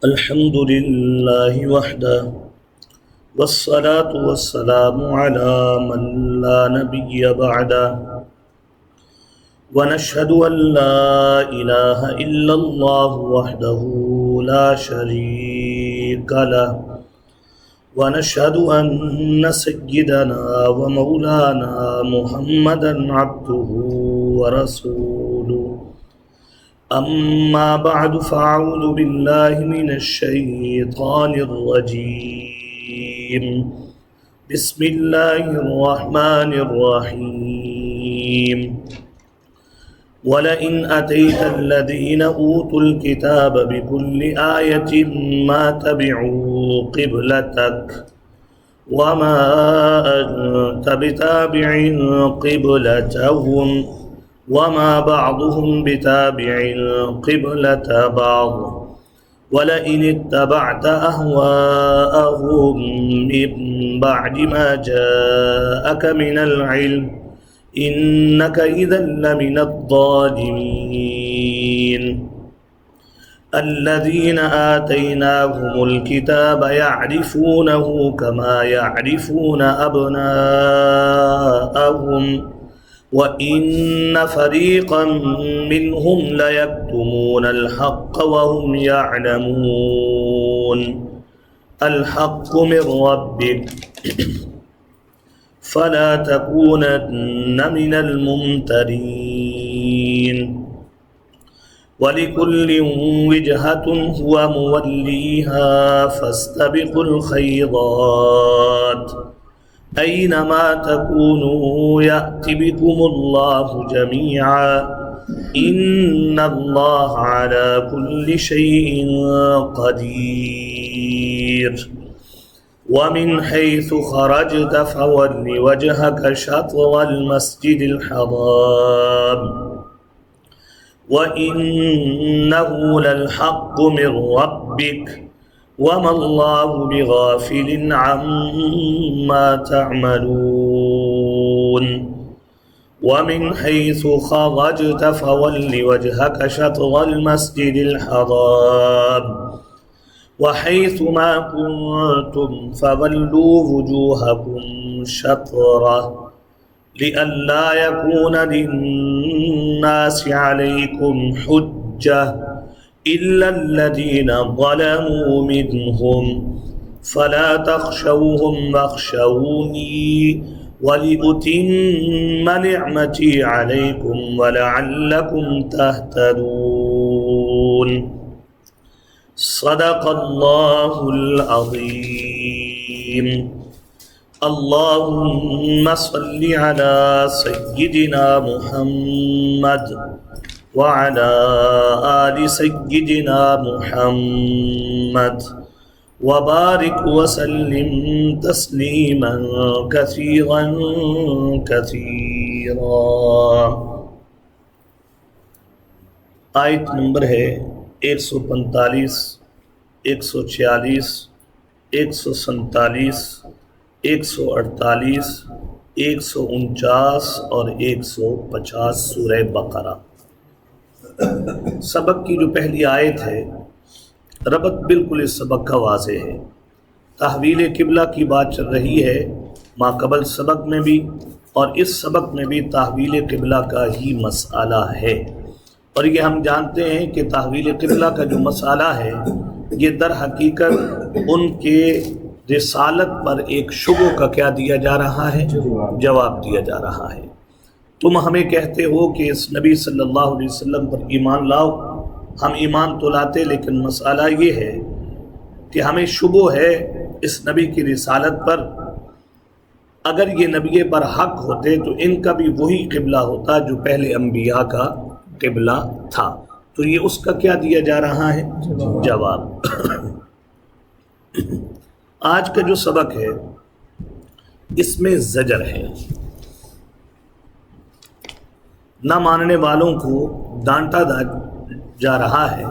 الحمد لله وحده والصلاة والسلام على من لا نبي بعده ونشهد أن لا إله إلا الله وحده لا شريك له ونشهد أن سيدنا ومولانا محمدا عبده ورسوله أما بعد فأعوذ بالله من الشيطان الرجيم بسم الله الرحمن الرحيم ولئن أتيت الذين أوتوا الكتاب بكل آية ما تبعوا قبلتك وما أنت بتابع قبلتهم وما بعضهم بتابع قبلة بعض ولئن اتبعت أهواءهم من بعد ما جاءك من العلم إنك إذا لمن الظالمين الذين آتيناهم الكتاب يعرفونه كما يعرفون أبناءهم وَإِنَّ فَرِيقًا مِّنْهُمْ لَيَكْتُمُونَ الْحَقَّ وَهُمْ يَعْلَمُونَ الْحَقُّ مِنْ رَبِّكَ فَلَا تَكُونَنَّ مِنَ الْمُمْتَرِينَ وَلِكُلٍّ وِجْهَةٌ هُوَ مُوَلِّيهَا فَاسْتَبِقُوا الْخَيْرَاتِ أَيْنَمَا تَكُونُوا يَأْتِ بِكُمُ اللَّهُ جَمِيعًا إِنَّ اللَّهَ عَلَى كُلِّ شَيْءٍ قَدِيرٌ وَمِنْ حَيْثُ خَرَجْتَ فَوَلِّ وَجْهَكَ شَطْرَ الْمَسْجِدِ الْحَرَامِ وَإِنَّهُ لَلْحَقُّ مِنْ رَبِّكَ وَمَا اللَّهُ بِغَافِلٍ عَمَّا تَعْمَلُونَ وَمِنْ حَيْثُ خَرَجْتَ فَوَلِّ وَجْهَكَ شَطْرَ الْمَسْجِدِ الْحَرَامِ وَحَيْثُ مَا كُنْتُمْ فَوَلُّوا وُجُوهَكُمْ شَطْرَهُ لِئَلَّا يَكُونَ لِلنَّاسِ عَلَيْكُمْ حُجَّةٌ إِلَّا الَّذِينَ ظَلَمُوا مِنْهُمْ فَلَا تَخْشَوْهُمْ وَاخْشَوْنِي وَلِأُتِمَّ نِعْمَتِي عَلَيْكُمْ وَلَعَلَّكُمْ تَهْتَدُونَ صدق اللہ العظیم اللہم صل علی سیدنا محمد وعلى آل سيدنا محمد وبارك وسلم تسليما كثيرا كثيرا۔ آیت نمبر ہے 145، 146، 147، 148، 149 اور 150 سورہ بقرہ۔ سبق کی جو پہلی آیت ہے، ربط بالکل اس سبق کا واضح ہے۔ تحویل قبلہ کی بات چل رہی ہے ما قبل سبق میں بھی، اور اس سبق میں بھی تحویل قبلہ کا ہی مسئلہ ہے۔ اور یہ ہم جانتے ہیں کہ تحویل قبلہ کا جو مسئلہ ہے یہ در حقیقت ان کے رسالت پر ایک شبہ کا کیا دیا جا رہا ہے؟ جواب دیا جا رہا ہے۔ تم ہمیں کہتے ہو کہ اس نبی صلی اللہ علیہ وسلم پر ایمان لاؤ، ہم ایمان تو لاتے، لیکن مسئلہ یہ ہے کہ ہمیں شبہ ہے اس نبی کی رسالت پر۔ اگر یہ نبی پر حق ہوتے تو ان کا بھی وہی قبلہ ہوتا جو پہلے انبیاء کا قبلہ تھا۔ تو یہ اس کا کیا دیا جا رہا ہے؟ جواب۔ آج کا جو سبق ہے اس میں زجر ہے، نہ ماننے والوں کو ڈانٹا جا رہا ہے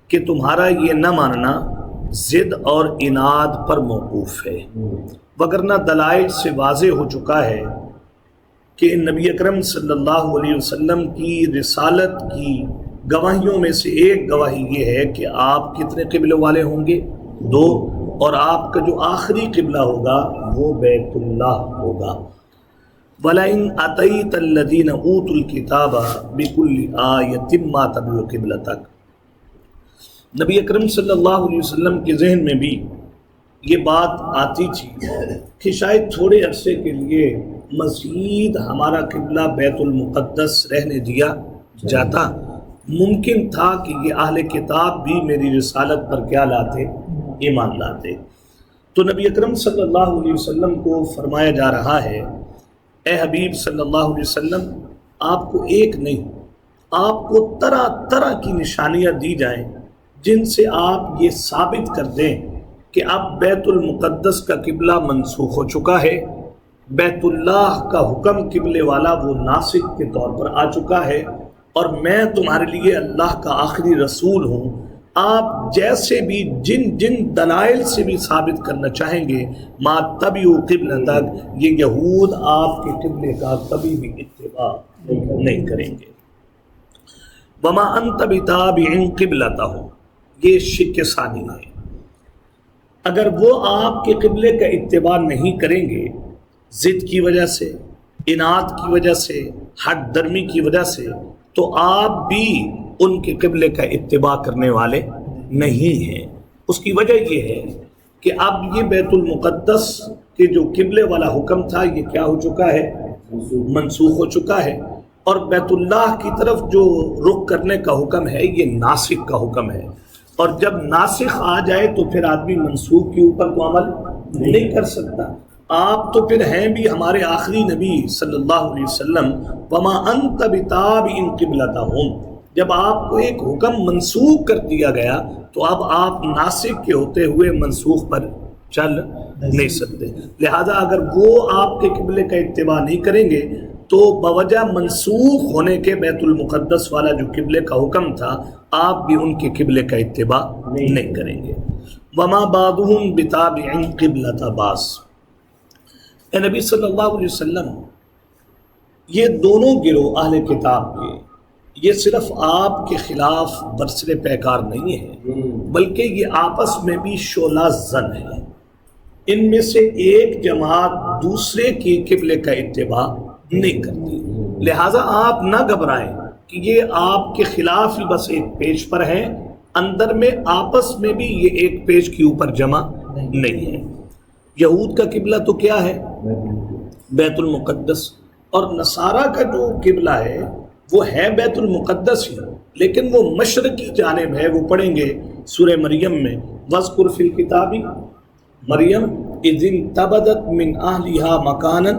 کہ تمہارا یہ نہ ماننا ضد اور عناد پر موقوف ہے، وگرنہ دلائل سے واضح ہو چکا ہے کہ نبی اکرم صلی اللہ علیہ وسلم کی رسالت کی گواہیوں میں سے ایک گواہی یہ ہے کہ آپ کتنے قبلے والے ہوں گے؟ 2، اور آپ کا جو آخری قبلہ ہوگا وہ بیت اللہ ہوگا۔ وَلَئِنْ أَتَيْتَ الَّذِينَ أُوتُوا الْكِتَابَ بِكُلِّ آيَةٍ مَا تَبِعُوا قِبْلَتَكَ۔ نبی اکرم صلی اللہ علیہ وسلم کے ذہن میں بھی یہ بات آتی تھی کہ شاید تھوڑے عرصے کے لیے مزید ہمارا قبلہ بیت المقدس رہنے دیا جاتا، ممکن تھا کہ یہ اہل کتاب بھی میری رسالت پر کیا لاتے؟ ایمان لاتے۔ تو نبی اکرم صلی اللہ علیہ وسلم کو فرمایا جا رہا ہے، اے حبیب صلی اللہ علیہ وسلم، آپ کو ایک نہیں، آپ کو طرح طرح کی نشانیاں دی جائیں جن سے آپ یہ ثابت کر دیں کہ اب بیت المقدس کا قبلہ منسوخ ہو چکا ہے، بیت اللہ کا حکم قبلے والا وہ ناسخ کے طور پر آ چکا ہے، اور میں تمہارے لیے اللہ کا آخری رسول ہوں۔ آپ جیسے بھی جن دلائل سے بھی ثابت کرنا چاہیں گے، ما تبعوا قبلتک، یہ یہود آپ کے قبلے کا کبھی بھی اتباع نہیں کریں گے۔ وما انت بتابع قبلتہم، یہ شرک ثانی ہے۔ اگر وہ آپ کے قبلے کا اتباع نہیں کریں گے ضد کی وجہ سے، اناد کی وجہ سے، ہٹ درمی کی وجہ سے، تو آپ بھی ان کے قبلے کا اتباع کرنے والے نہیں ہیں۔ اس کی وجہ یہ ہے کہ اب یہ بیت المقدس کے جو قبلے والا حکم تھا یہ کیا ہو چکا ہے؟ منسوخ ہو چکا ہے، اور بیت اللہ کی طرف جو رخ کرنے کا حکم ہے یہ ناسخ کا حکم ہے، اور جب ناسخ آ جائے تو پھر آدمی منسوخ کے اوپر تو عمل نہیں کر سکتا۔ آپ تو پھر ہیں بھی ہمارے آخری نبی صلی اللہ علیہ وسلم، وما انت بتابع قبلتہم، جب آپ کو ایک حکم منسوخ کر دیا گیا تو اب آپ ناسخ کے ہوتے ہوئے منسوخ پر چل نہیں سکتے۔ لہذا اگر وہ آپ کے قبلے کا اتباع نہیں کریں گے تو بوجہ منسوخ ہونے کے بیت المقدس والا جو قبلے کا حکم تھا آپ بھی ان کے قبلے کا اتباع نہیں کریں گے۔ وما بعضهم بتابع قبلۃ بعض، اے نبی صلی اللہ علیہ وسلم، یہ دونوں گروہ اہل کتاب کے یہ صرف آپ کے خلاف برسر پیکار نہیں ہے، بلکہ یہ آپس میں بھی شعلہ زن ہے۔ ان میں سے ایک جماعت دوسرے کی قبلے کا اتباع نہیں کرتی، لہٰذا آپ نہ گھبرائیں کہ یہ آپ کے خلاف ہی بس ایک پیج پر ہیں، اندر میں آپس میں بھی یہ ایک پیج کے اوپر جمع نہیں ہے۔ یہود کا قبلہ تو کیا ہے؟ بیت المقدس، اور نصارہ کا جو قبلہ ہے وہ ہے بیت المقدس ہی، لیکن وہ مشرقی جانب ہے۔ وہ پڑھیں گے سورہ مریم میں، وَاذْكُرْ فِي الْكِتَابِ مریم اِذِ انتبذت من اہلہا مکانا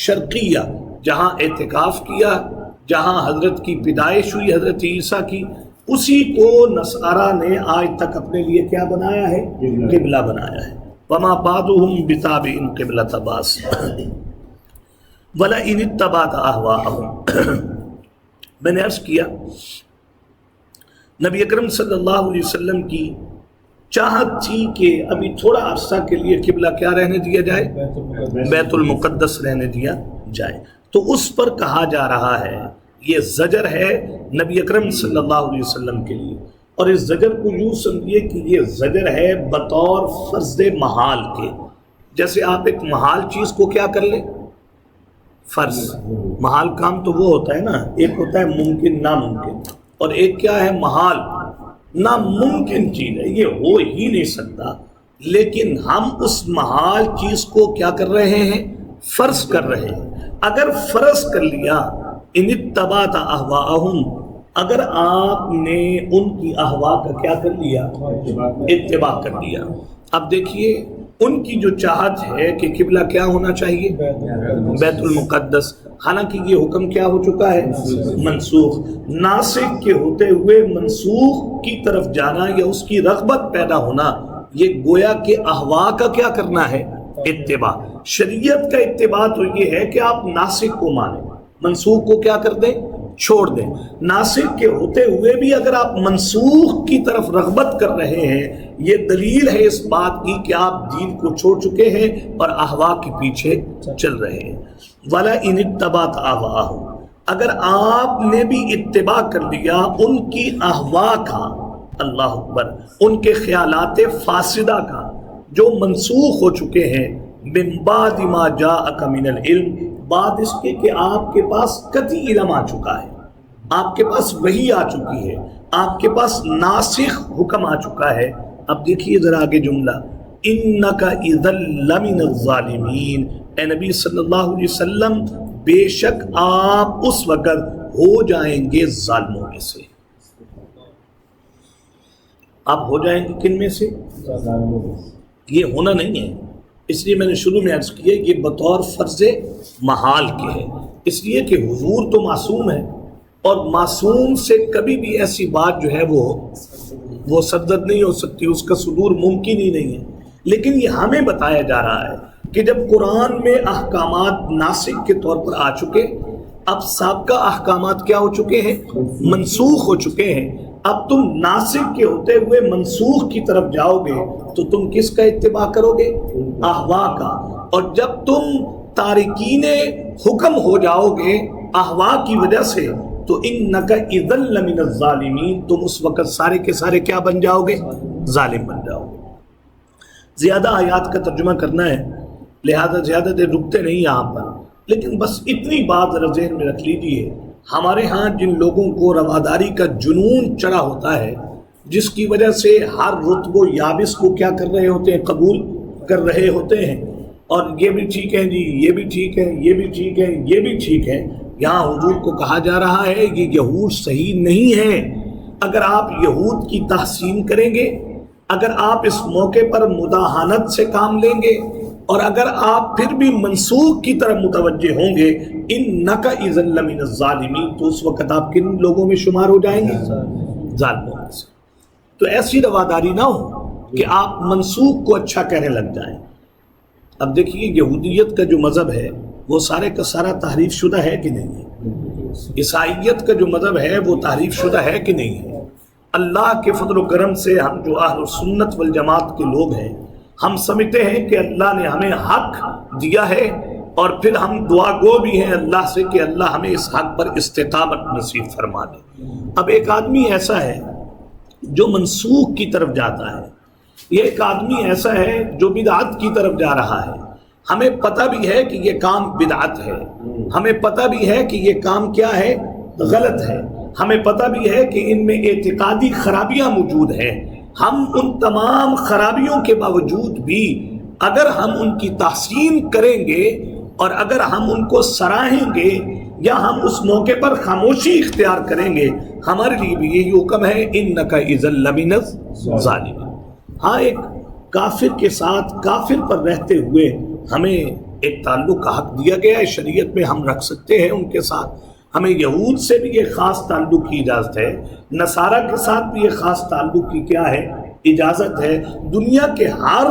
شرقیہ، جہاں اعتکاف کیا، جہاں حضرت کی پیدائش ہوئی حضرت عیسیٰ کی، اسی کو نصارہ نے آج تک اپنے لیے کیا بنایا ہے؟ قبلہ بنایا ہے۔ وما بعضهم بتابع قبلۃ بعض ولئن اتبعت اهواءهم، میں نے عرض کیا نبی اکرم صلی اللہ علیہ وسلم کی چاہت تھی کہ ابھی تھوڑا عرصہ کے لیے قبلہ کیا رہنے دیا جائے؟ بیت المقدس رہنے دیا جائے، تو اس پر کہا جا رہا ہے، یہ زجر ہے نبی اکرم صلی اللہ علیہ وسلم کے لیے، اور اس زجر کو یوں سمجھیے کہ یہ زجر ہے بطور فرض محال کے۔ جیسے آپ ایک محال چیز کو کیا کر لیں؟ فرض۔ محال کام تو وہ ہوتا ہے نا، ایک ہوتا ہے ممکن ناممکن، اور ایک کیا ہے؟ محال، ناممکن چیز ہے، یہ ہو ہی نہیں سکتا، لیکن ہم اس محال چیز کو کیا کر رہے ہیں؟ فرض کر رہے ہیں۔ اگر فرض کر لیا، ان اتبعت اہواءہم، اگر آپ نے ان کی اہوا کا کیا کر لیا؟ اتباع کر لیا۔ اب دیکھیے ان کی جو چاہت ہے کہ قبلہ کیا ہونا چاہیے؟ بیت المقدس، حالانکہ یہ حکم کیا ہو چکا ہے؟ منسوخ۔ ناسخ کے ہوتے ہوئے منسوخ کی طرف جانا یا اس کی رغبت پیدا ہونا، یہ گویا کہ احوا کا کیا کرنا ہے؟ اتباع۔ شریعت کا اتباع تو یہ ہے کہ آپ ناسخ کو مانیں، منسوخ کو کیا کر دیں؟ چھوڑ دیں۔ ناسخ کے ہوتے ہوئے بھی اگر آپ منسوخ کی طرف رغبت کر رہے ہیں، یہ دلیل ہے اس بات کی کہ آپ دین کو چھوڑ چکے ہیں اور احوا کے پیچھے چل رہے ہیں۔ وَلَئِنِ اتَّبَعْتَ أَهْوَاءَهُمْ، اگر آپ نے بھی اتباع کر لیا ان کی احوا کا، اللہ اکبر، ان کے خیالات فاسدہ کا جو منسوخ ہو چکے ہیں، من بعد ما جاءک من العلم، بعد اس کے کہ آپ کے پاس قطعی علم آ چکا ہے، آپ کے پاس وحی آ چکی ہے، آپ کے پاس ناسخ حکم آ چکا ہے۔ اب دیکھیے ذرا آگے جملہ، انک اذا لمن الظالمین، اے نبی صلی اللہ علیہ وسلم بے شک آپ اس وقت ہو جائیں گے ظالموں میں سے۔ آپ ہو جائیں گے کن میں سے؟ یہ ہونا نہیں ہے، اس لیے میں نے شروع میں عرض کیا یہ بطور فرض محال کے ہے، اس لیے کہ حضور تو معصوم ہے، اور معصوم سے کبھی بھی ایسی بات جو ہے وہ صدر نہیں ہو سکتی، اس کا صدور ممکن ہی نہیں ہے۔ لیکن یہ ہمیں بتایا جا رہا ہے کہ جب قرآن میں احکامات ناسخ کے طور پر آ چکے، اب سابقہ احکامات کیا ہو چکے ہیں؟ منسوخ ہو چکے ہیں۔ اب تم ناسخ کے ہوتے ہوئے منسوخ کی طرف جاؤ گے تو تم کس کا اتباع کرو گے؟ احوا کا۔ اور جب تم تارکین حکم ہو جاؤ گے احوا کی وجہ سے تو انک اذا لمن الظالمین، تم اس وقت سارے کے سارے کیا بن جاؤ گے؟ ظالم بن جاؤ گے۔ زیادہ آیات کا ترجمہ کرنا ہے لہذا زیادہ دیر رکتے نہیں یہاں پر، لیکن بس اتنی بات ذرا ذہن میں رکھ لیجیے، ہمارے ہاں جن لوگوں کو رواداری کا جنون چڑھا ہوتا ہے، جس کی وجہ سے ہر رتب و یابس کو کیا کر رہے ہوتے ہیں؟ قبول کر رہے ہوتے ہیں، اور یہ بھی ٹھیک ہے جی، یہ بھی ٹھیک ہے، یہ بھی ٹھیک ہے، یہ بھی ٹھیک ہے۔ یہاں حضور کو کہا جا رہا ہے کہ یہود صحیح نہیں ہے۔ اگر آپ یہود کی تحسین کریں گے، اگر آپ اس موقع پر مداہنت سے کام لیں گے، اور اگر آپ پھر بھی منسوخ کی طرف متوجہ ہوں گے، انک اذا لمن الظالمین، تو اس وقت آپ کن لوگوں میں شمار ہو جائیں گے؟ ظالموں میں سے۔ تو ایسی رواداری نہ ہو کہ آپ منسوخ کو اچھا کہنے لگ جائیں۔ اب دیکھیے یہودیت کا جو مذہب ہے وہ سارے کا سارا تحریف شدہ ہے کہ نہیں ہے؟ عیسائیت کا جو مذہب ہے وہ تحریف شدہ ہے کہ نہیں ہے؟ اللہ کے فضل و کرم سے ہم جو اہل سنت والجماعت کے لوگ ہیں، ہم سمجھتے ہیں کہ اللہ نے ہمیں حق دیا ہے، اور پھر ہم دعا گو بھی ہیں اللہ سے کہ اللہ ہمیں اس حق پر استقامت نصیب فرما دے۔ اب ایک آدمی ایسا ہے جو منسوخ کی طرف جاتا ہے، یہ ایک آدمی ایسا ہے جو بدعت کی طرف جا رہا ہے۔ ہمیں پتہ بھی ہے کہ یہ کام بدعت ہے، ہمیں پتہ بھی ہے کہ یہ کام کیا ہے؟ غلط ہے، ہمیں پتہ بھی ہے کہ ان میں اعتقادی خرابیاں موجود ہیں۔ ہم ان تمام خرابیوں کے باوجود بھی اگر ہم ان کی تحسین کریں گے اور اگر ہم ان کو سراہیں گے یا ہم اس موقع پر خاموشی اختیار کریں گے، ہمارے لیے بھی یہی حکم ہے انک اذا لمن الظالمین۔ ہاں، ایک کافر کے ساتھ کافر پر رہتے ہوئے ہمیں ایک تعلق کا حق دیا گیا ہے، شریعت میں ہم رکھ سکتے ہیں ان کے ساتھ۔ ہمیں یہود سے بھی ایک خاص تعلق کی اجازت ہے، نصارہ کے ساتھ بھی ایک خاص تعلق کی کیا ہے؟ اجازت ہے۔ دنیا کے ہر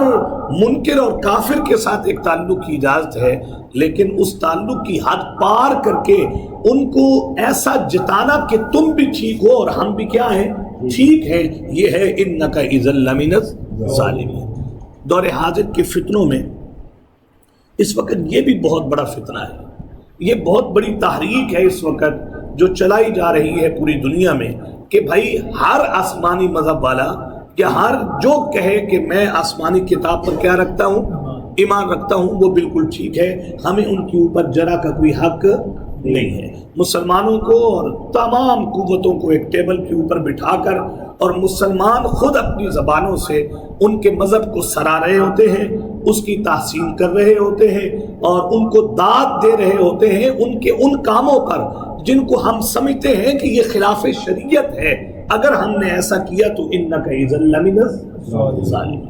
منکر اور کافر کے ساتھ ایک تعلق کی اجازت ہے، لیکن اس تعلق کی حد پار کر کے ان کو ایسا جتانا کہ تم بھی ٹھیک ہو اور ہم بھی کیا ہیں؟ ٹھیک ہے، یہ ہے انک اذا لمن الظالمین۔ دور حاضر کے فتنوں میں اس وقت یہ بھی بہت بڑا فتنہ ہے، یہ بہت بڑی تحریک ہے اس وقت جو چلائی جا رہی ہے پوری دنیا میں، کہ بھائی ہر آسمانی مذہب والا یا ہر جو کہے کہ میں آسمانی کتاب پر کیا رکھتا ہوں؟ ایمان رکھتا ہوں، وہ بالکل ٹھیک ہے، ہمیں ان کے اوپر ذرا کا کوئی حق نہیں ہے۔ مسلمانوں کو اور تمام قوتوں کو ایک ٹیبل کے اوپر بٹھا کر اور مسلمان خود اپنی زبانوں سے ان کے مذہب کو سرا رہے ہوتے ہیں، اس کی تحسین کر رہے ہوتے ہیں اور ان کو داد دے رہے ہوتے ہیں ان کے ان کاموں پر جن کو ہم سمجھتے ہیں کہ یہ خلاف شریعت ہے۔ اگر ہم نے ایسا کیا تو انک اذا لمن الظالمین۔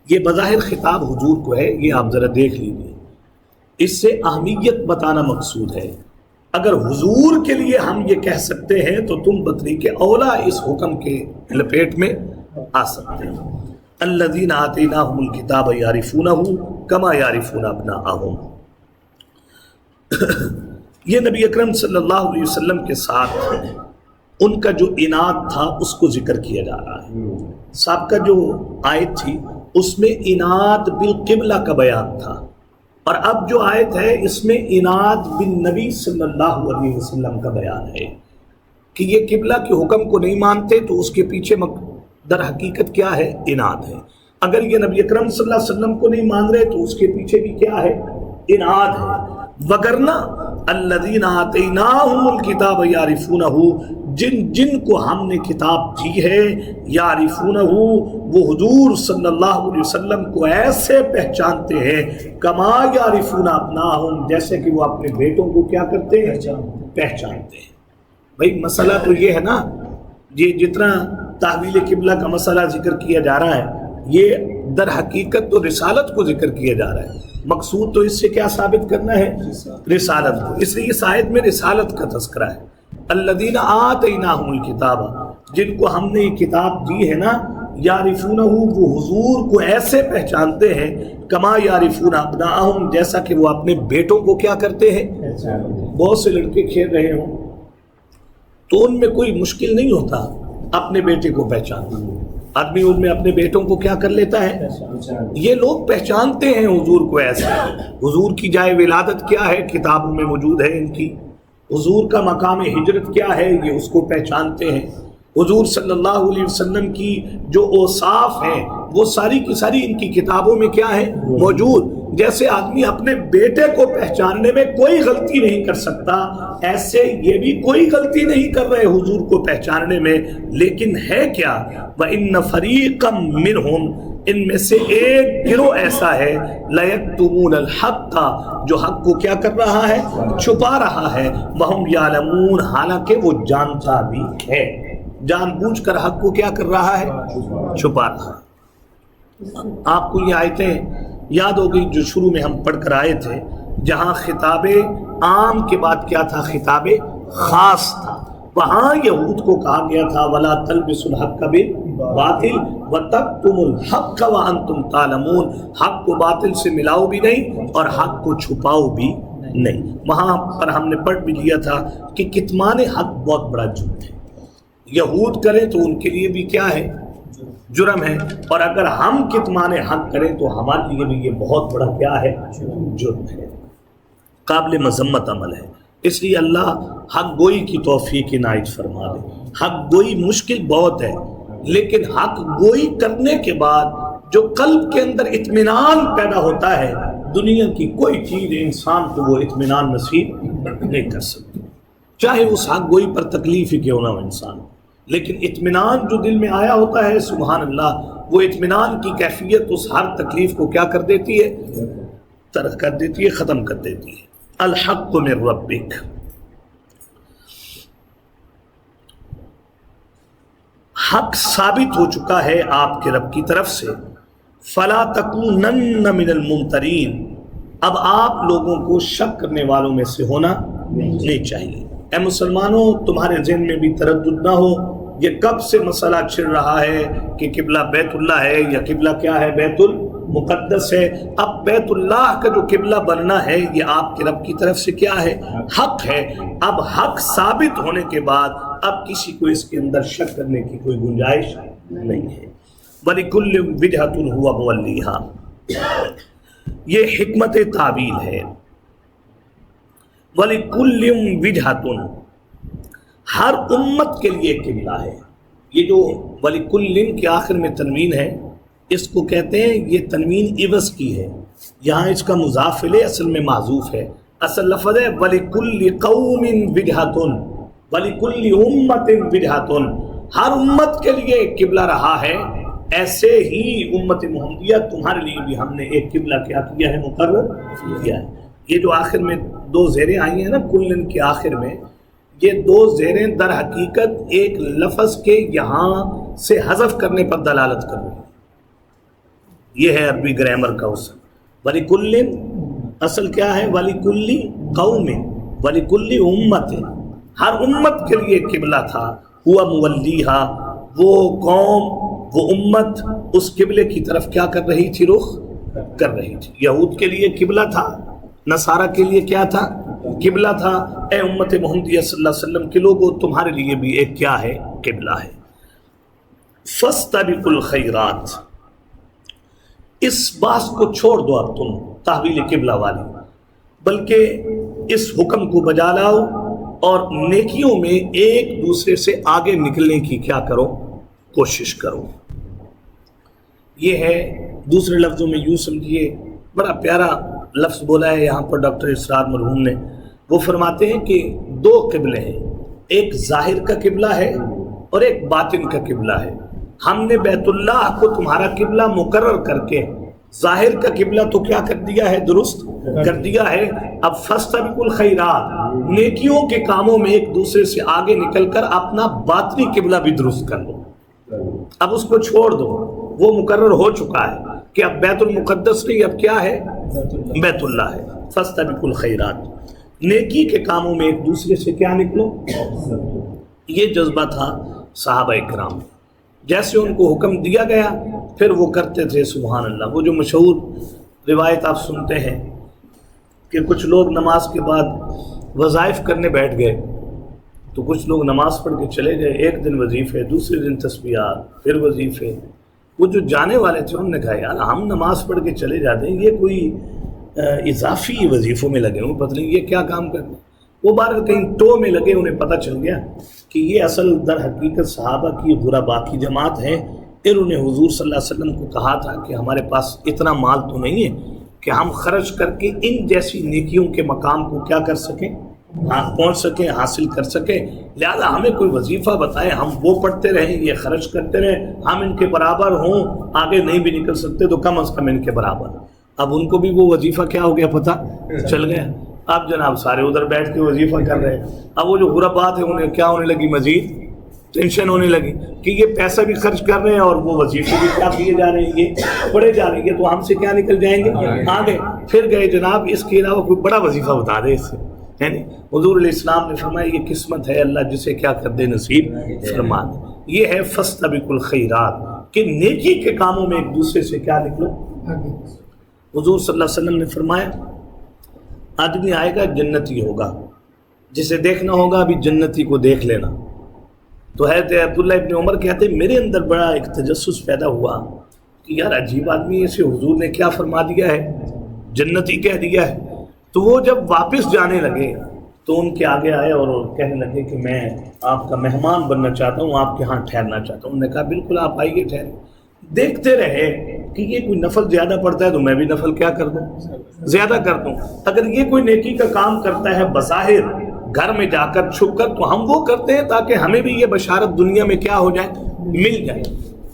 یہ بظاہر خطاب حضور کو ہے، یہ آپ ذرا دیکھ لیجیے، اس سے اہمیت بتانا مقصود ہے۔ اگر حضور کے لیے ہم یہ کہہ سکتے ہیں تو تم بطریق اولا اس حکم کے لپیٹ میں آ سکتے ہیں۔ الذین آتیناہم الکتاب یعرفونہ کما یعرفون ابناءہم۔ یہ نبی اکرم صلی اللہ علیہ وسلم کے ساتھ ان کا جو عناد تھا اس کو ذکر کیا جا رہا ہے۔ سابقہ جو آیت تھی اس میں عناد بالقبلہ کا بیان تھا، اور اب جو آیت ہے اس میں عناد بن نبی صلی اللہ علیہ وسلم کا بیان ہے کہ یہ قبلہ کے حکم کو نہیں مانتے تو اس کے پیچھے در حقیقت کیا ہے؟ عناد ہے۔ اگر یہ نبی اکرم صلی اللہ علیہ وسلم کو نہیں مان رہے تو اس کے پیچھے بھی کیا ہے؟ عناد ہے۔ وگرنہ الذین آتیناہم الکتاب یعرفونہ، جن کو ہم نے کتاب دی ہے، یعرفونہ، وہ حضور صلی اللہ علیہ وسلم کو ایسے پہچانتے ہیں، کما یعرفون ابناہم، جیسے کہ وہ اپنے بیٹوں کو کیا کرتے ہیں؟ پہچانتے ہیں۔ بھئی مسئلہ تو یہ ہے نا، یہ جتنا تحویل قبلہ کا مسئلہ ذکر کیا جا رہا ہے یہ در حقیقت تو رسالت کو ذکر کیا جا رہا ہے۔ مقصود تو اس سے کیا ثابت کرنا ہے؟ رسالت کو۔ اس لیے اس آیت میں رسالت کا تذکرہ ہے۔ الذین آتیناہم الکتاب، جن کو ہم نے یہ کتاب دی ہے نا، یعرفونہ، وہ حضور کو ایسے پہچانتے ہیں، کما یعرفون ابناءہم، جیسا کہ وہ اپنے بیٹوں کو کیا کرتے ہیں؟ بہت سے لڑکے کھیل رہے ہوں تو ان میں کوئی مشکل نہیں ہوتا اپنے بیٹے کو پہچاننا، آدمی ان میں اپنے بیٹوں کو کیا کر لیتا ہے؟ یہ لوگ پہچانتے ہیں حضور کو ایسے۔ حضور کی جائے ولادت کیا ہے؟ کتابوں میں موجود ہے ان کی۔ حضور کا مقام ہجرت کیا ہے؟ یہ اس کو پہچانتے ہیں۔ حضور صلی اللہ علیہ وسلم کی جو اوصاف ہیں وہ ساری کی ساری ان کی کتابوں میں کیا ہے؟ موجود۔ جیسے آدمی اپنے بیٹے کو پہچاننے میں کوئی غلطی نہیں کر سکتا، ایسے یہ بھی کوئی غلطی نہیں کر رہے حضور کو پہچاننے میں، لیکن ہے کیا؟ وَإِنَّ فَرِيقًا مِّنْهُمْ، ان میں سے ایک گروہ ایسا ہے، لَيَكْتُمُونَ الْحَقَّ، جو حق کو کیا کر رہا ہے؟ چھپا رہا ہے، وَهُمْ يَعْلَمُونَ، حالانکہ وہ جانتا بھی ہے، جان بوجھ کر حق کو کیا کر رہا ہے؟ چھپا رہا ہے۔ آپ کو یہ آیتیں یاد ہو گئی جو شروع میں ہم پڑھ کر آئے تھے، جہاں خطاب عام کے بعد کیا تھا؟ خطاب خاص تھا۔ وہاں یہود کو کہا گیا تھا وَلَا تَلْبِسُوا الْحَقَّ بِالْبَاطِلِ وَتَكْتُمُوا الْحَقَّ وَأَنْتُمْ تَعْلَمُونَ، حق کو باطل سے ملاؤ بھی نہیں اور حق کو چھپاؤ بھی نہیں۔ وہاں پر ہم نے پڑھ بھی لیا تھا کہ کتمان حق بہت بڑا جرم ہے، یہود کریں تو ان کے لیے بھی کیا ہے؟ جرم ہے، اور اگر ہم کتمان حق کریں تو ہمارے لیے بھی یہ بہت بڑا کیا ہے؟ جرم ہے، قابل مذمت عمل ہے۔ اس لیے اللہ حق گوئی کی توفیق عنایت فرما دے۔ حق گوئی مشکل بہت ہے، لیکن حق گوئی کرنے کے بعد جو قلب کے اندر اطمینان پیدا ہوتا ہے، دنیا کی کوئی چیز انسان کو وہ اطمینان نصیب نہیں کر سکتی، چاہے اس حق گوئی پر تکلیف ہی کیوں نہ ہو انسان، لیکن اطمینان جو دل میں آیا ہوتا ہے، سبحان اللہ، وہ اطمینان کی کیفیت اس ہر تکلیف کو کیا کر دیتی ہے؟ ترک کر دیتی ہے، ختم کر دیتی ہے۔ الحق من ربک، حق ثابت ہو چکا ہے آپ کے رب کی طرف سے، فلا تکونن من الممترین، اب آپ لوگوں کو شک کرنے والوں میں سے ہونا نہیں چاہیے۔ اے مسلمانوں، تمہارے ذہن میں بھی تردد نہ ہو، یہ کب سے مسئلہ چھڑ رہا ہے کہ قبلہ بیت اللہ ہے یا قبلہ کیا ہے؟ بیت المقدس ہے۔ اب بیت اللہ کا جو قبلہ بننا ہے یہ آپ کے رب کی طرف سے کیا ہے؟ حق ہے۔ اب حق ثابت ہونے کے بعد اب کسی کو اس کے اندر شک کرنے کی کوئی گنجائش نہیں ہے۔ وَلِكُلٍّ وِجْهَةٌ هُوَ مُوَلِّيهَا، یہ حکمت تعبیل ہے۔ وَلِكُلٍّ وِجْهَةٌ، ہر امت کے لیے قبلہ ہے۔ یہ جو وَلِكُلٍّ کے آخر میں تنوین ہے، اس کو کہتے ہیں، یہ تنوین عوض کی ہے، یہاں اس کا مضاف الیہ اصل میں محذوف ہے۔ اصل لفظ ہے وَلِكُلِّ قَوْمٍ وِجْهَةٌ، وَلِكُلِّ أُمَّةٍ وِجْهَةٌ، ہر امت کے لیے ایک قبلہ رہا ہے، ایسے ہی امت محمدیہ تمہارے لیے بھی ہم نے ایک قبلہ کیا کیا ہے؟ مقرر کیا ہے۔ یہ جو آخر میں دو زیریں آئی ہیں نا کلن کے آخر میں، یہ دو زیریں در حقیقت ایک لفظ کے یہاں سے حذف کرنے پر دلالت کر رہی ہیں۔ یہ ہے عربی گرامر کا اصل۔ وَلِكُلٍّ اصل کیا ہے؟ وَلِكُلِّ قَوْمٍ وَلِكُلِّ أُمَّةٍ، ہر امت کے لیے قبلہ تھا، ہوا مولیہا، وہ قوم، وہ امت اس قبلے کی طرف کیا کر رہی تھی؟ رخ کر رہی تھی۔ یہود کے لیے قبلہ تھا، نصارہ کے لیے کیا تھا؟ قبلہ تھا۔ اے امت محمدیہ صلی اللہ علیہ وسلم کے لوگوں، تمہارے لیے بھی ایک کیا ہے؟ قبلہ ہے۔ فَاسْتَبِقُوا الْخَيْرَاتِ، اس بات کو چھوڑ دو اب تم تحویل قبلہ والی، بلکہ اس حکم کو بجا لاؤ اور نیکیوں میں ایک دوسرے سے آگے نکلنے کی کیا کرو، کوشش کرو۔ یہ ہے، دوسرے لفظوں میں یوں سمجھیے، بڑا پیارا لفظ بولا ہے یہاں پر ڈاکٹر اسرار مرحوم نے۔ وہ فرماتے ہیں کہ دو قبلے ہیں، ایک ظاہر کا قبلہ ہے اور ایک باطن کا قبلہ ہے۔ ہم نے بیت اللہ کو تمہارا قبلہ مقرر کر کے ظاہر کا قبلہ تو کیا کر دیا ہے، درست کر دیا ہے۔ اب فاستبقوا الخیرات، نیکیوں کے کاموں میں ایک دوسرے سے آگے نکل کر اپنا باطنی قبلہ بھی درست کر لو۔ اب اس کو چھوڑ دو، وہ مقرر ہو چکا ہے کہ اب بیت المقدس نہیں، اب کیا ہے، بیت اللہ ہے۔ فاستبقوا الخیرات، نیکی کے کاموں میں ایک دوسرے سے کیا نکلو۔ یہ جذبہ تھا صحابہ کرام، جیسے ان کو حکم دیا گیا پھر وہ کرتے تھے۔ سبحان اللہ، وہ جو مشہور روایت آپ سنتے ہیں کہ کچھ لوگ نماز کے بعد وظائف کرنے بیٹھ گئے، تو کچھ لوگ نماز پڑھ کے چلے گئے، ایک دن وظیفے، دوسرے دن تسبیحات، پھر وظیفے۔ وہ جو جانے والے تھے انہوں نے کہا یار ہم نماز پڑھ کے چلے جاتے ہیں، یہ کوئی اضافی وظیفوں میں لگے ہوں، پتہ نہیں یہ کیا کام کرتے ہیں۔ وہ بار کہیں ٹو میں لگے، انہیں پتہ چل گیا کہ یہ اصل در حقیقت صحابہ کی غربا کی جماعت ہے۔ انہوں نے حضور صلی اللہ علیہ وسلم کو کہا تھا کہ ہمارے پاس اتنا مال تو نہیں ہے کہ ہم خرچ کر کے ان جیسی نیکیوں کے مقام کو کیا کر سکیں، پہنچ سکیں، حاصل کر سکیں، لہذا ہمیں کوئی وظیفہ بتائیں، ہم وہ پڑھتے رہیں، یہ خرچ کرتے رہیں، ہم ان کے برابر ہوں، آگے نہیں بھی نکل سکتے تو کم از کم ان کے برابر۔ اب ان کو بھی وہ وظیفہ کیا ہو گیا، پتہ چل گیا۔ اب جناب سارے ادھر بیٹھ کے وظیفہ کر رہے ہیں۔ اب وہ جو غربات ہیں انہیں کیا ہونے لگی، مزید ٹینشن ہونے لگی کہ یہ پیسہ بھی خرچ کر رہے ہیں اور وہ وظیفے بھی کیا کیے جا رہے ہیں، یہ پڑھے جا رہے ہیں، تو ہم سے کیا نکل جائیں گے آگے۔ پھر گئے جناب اس کے علاوہ کوئی بڑا وظیفہ بتا دے اس سے، یعنی حضور علیہ السلام نے فرمایا یہ قسمت ہے، اللہ جسے کیا کر دے نصیب فرما دے۔ یہ ہے فاستبقوا الخیرات کہ نیکی کے کاموں میں ایک دوسرے سے کیا نکلو۔ حضور صلی اللہ علیہ وسلم نے فرمایا آدمی آئے گا جنتی ہوگا، جسے دیکھنا ہوگا ابھی جنتی کو دیکھ لینا۔ تو حضرت عبداللہ ابن عمر کہتے ہیں میرے اندر بڑا ایک تجسس پیدا ہوا کہ یار عجیب آدمی ہے، اسے حضور نے کیا فرما دیا ہے، جنتی کہہ دیا ہے۔ تو وہ جب واپس جانے لگے تو ان کے آگے آئے اور کہنے لگے کہ میں آپ کا مہمان بننا چاہتا ہوں، آپ کے ہاں ٹھہرنا چاہتا ہوں۔ انہوں نے کہا بالکل آپ آئیے ٹھہرے۔ دیکھتے رہے کہ یہ کوئی نفل زیادہ پڑتا ہے تو میں بھی نفل کیا کر دوں، زیادہ کر دوں۔ اگر یہ کوئی نیکی کا کام کرتا ہے بظاہر گھر میں جا کر چھپ کر، تو ہم وہ کرتے ہیں تاکہ ہمیں بھی یہ بشارت دنیا میں کیا ہو جائے، مل جائے۔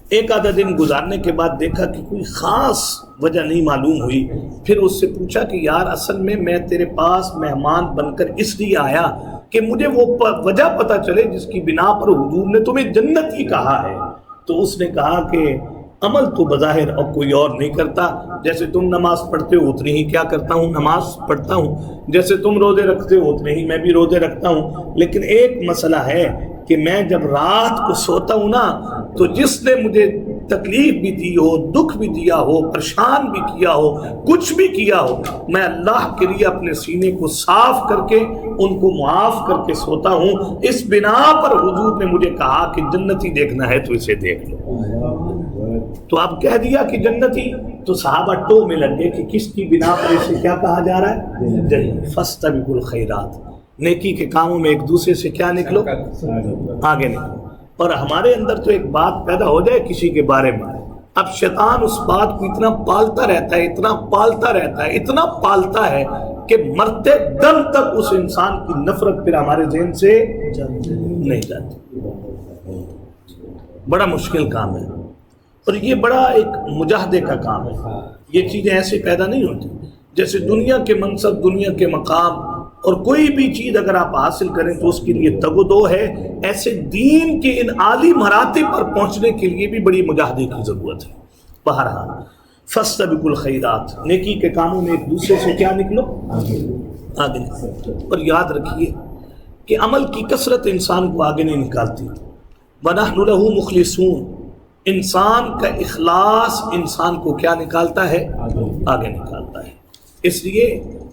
ایک آدھا دن گزارنے کے بعد دیکھا کہ کوئی خاص وجہ نہیں معلوم ہوئی، پھر اس سے پوچھا کہ یار اصل میں تیرے پاس مہمان بن کر اس لیے آیا کہ مجھے وہ وجہ پتہ چلے جس کی بنا پر حضور نے تمہیں جنت ہی کہا ہے۔ تو اس نے کہا کہ عمل تو بظاہر اور کوئی اور نہیں کرتا، جیسے تم نماز پڑھتے ہو اتنی ہی کیا کرتا ہوں، نماز پڑھتا ہوں، جیسے تم روزے رکھتے ہو اتنے ہی میں بھی روزے رکھتا ہوں۔ لیکن ایک مسئلہ ہے کہ میں جب رات کو سوتا ہوں نا، تو جس نے مجھے تکلیف بھی دی ہو، دکھ بھی دیا ہو، پریشان بھی کیا ہو، کچھ بھی کیا ہو، میں اللہ کے لیے اپنے سینے کو صاف کر کے ان کو معاف کر کے سوتا ہوں۔ اس بنا پر حضور نے مجھے کہا کہ جنتی دیکھنا ہے تو اسے دیکھ لو۔ تو اب کہہ دیا کہ جنتی، تو صحابہ ٹو میں لگ گئے کہ کس کی بنا پر اسے کیا کہا جا رہا ہے، جنت۔ فاستبقوا الخیرات، نیکی کے کاموں میں ایک دوسرے سے کیا نکلو، آگے نکلو۔ اور ہمارے اندر تو ایک بات پیدا ہو جائے کسی کے بارے میں، اب شیطان اس بات کو اتنا پالتا رہتا ہے، اتنا پالتا رہتا ہے، اتنا پالتا ہے کہ مرتے دم تک اس انسان کی نفرت پھر ہمارے ذہن سے نہیں جاتی۔ بڑا مشکل کام ہے، اور یہ بڑا ایک مجاہدے کا کام ہے۔ یہ چیزیں ایسے پیدا نہیں ہوتی جیسے دنیا کے منصب، دنیا کے مقام، اور کوئی بھی چیز اگر آپ حاصل کریں تو اس کے لیے تگ و دو ہے۔ ایسے دین کے ان عالی مراتب پر پہنچنے کے لیے بھی بڑی مجاہدے کی ضرورت ہے۔ بہرحال فاستبقوا الخیرات، نیکی کے کاموں میں ایک دوسرے سے کیا نکلو، آگے نکلو۔ اور یاد رکھیے کہ عمل کی کثرت انسان کو آگے نہیں نکالتی۔ وَنَحْنُ لَهُ مُخْلِصُونَ، انسان کا اخلاص انسان کو کیا نکالتا ہے، آگے نکالتا ہے۔ اس لیے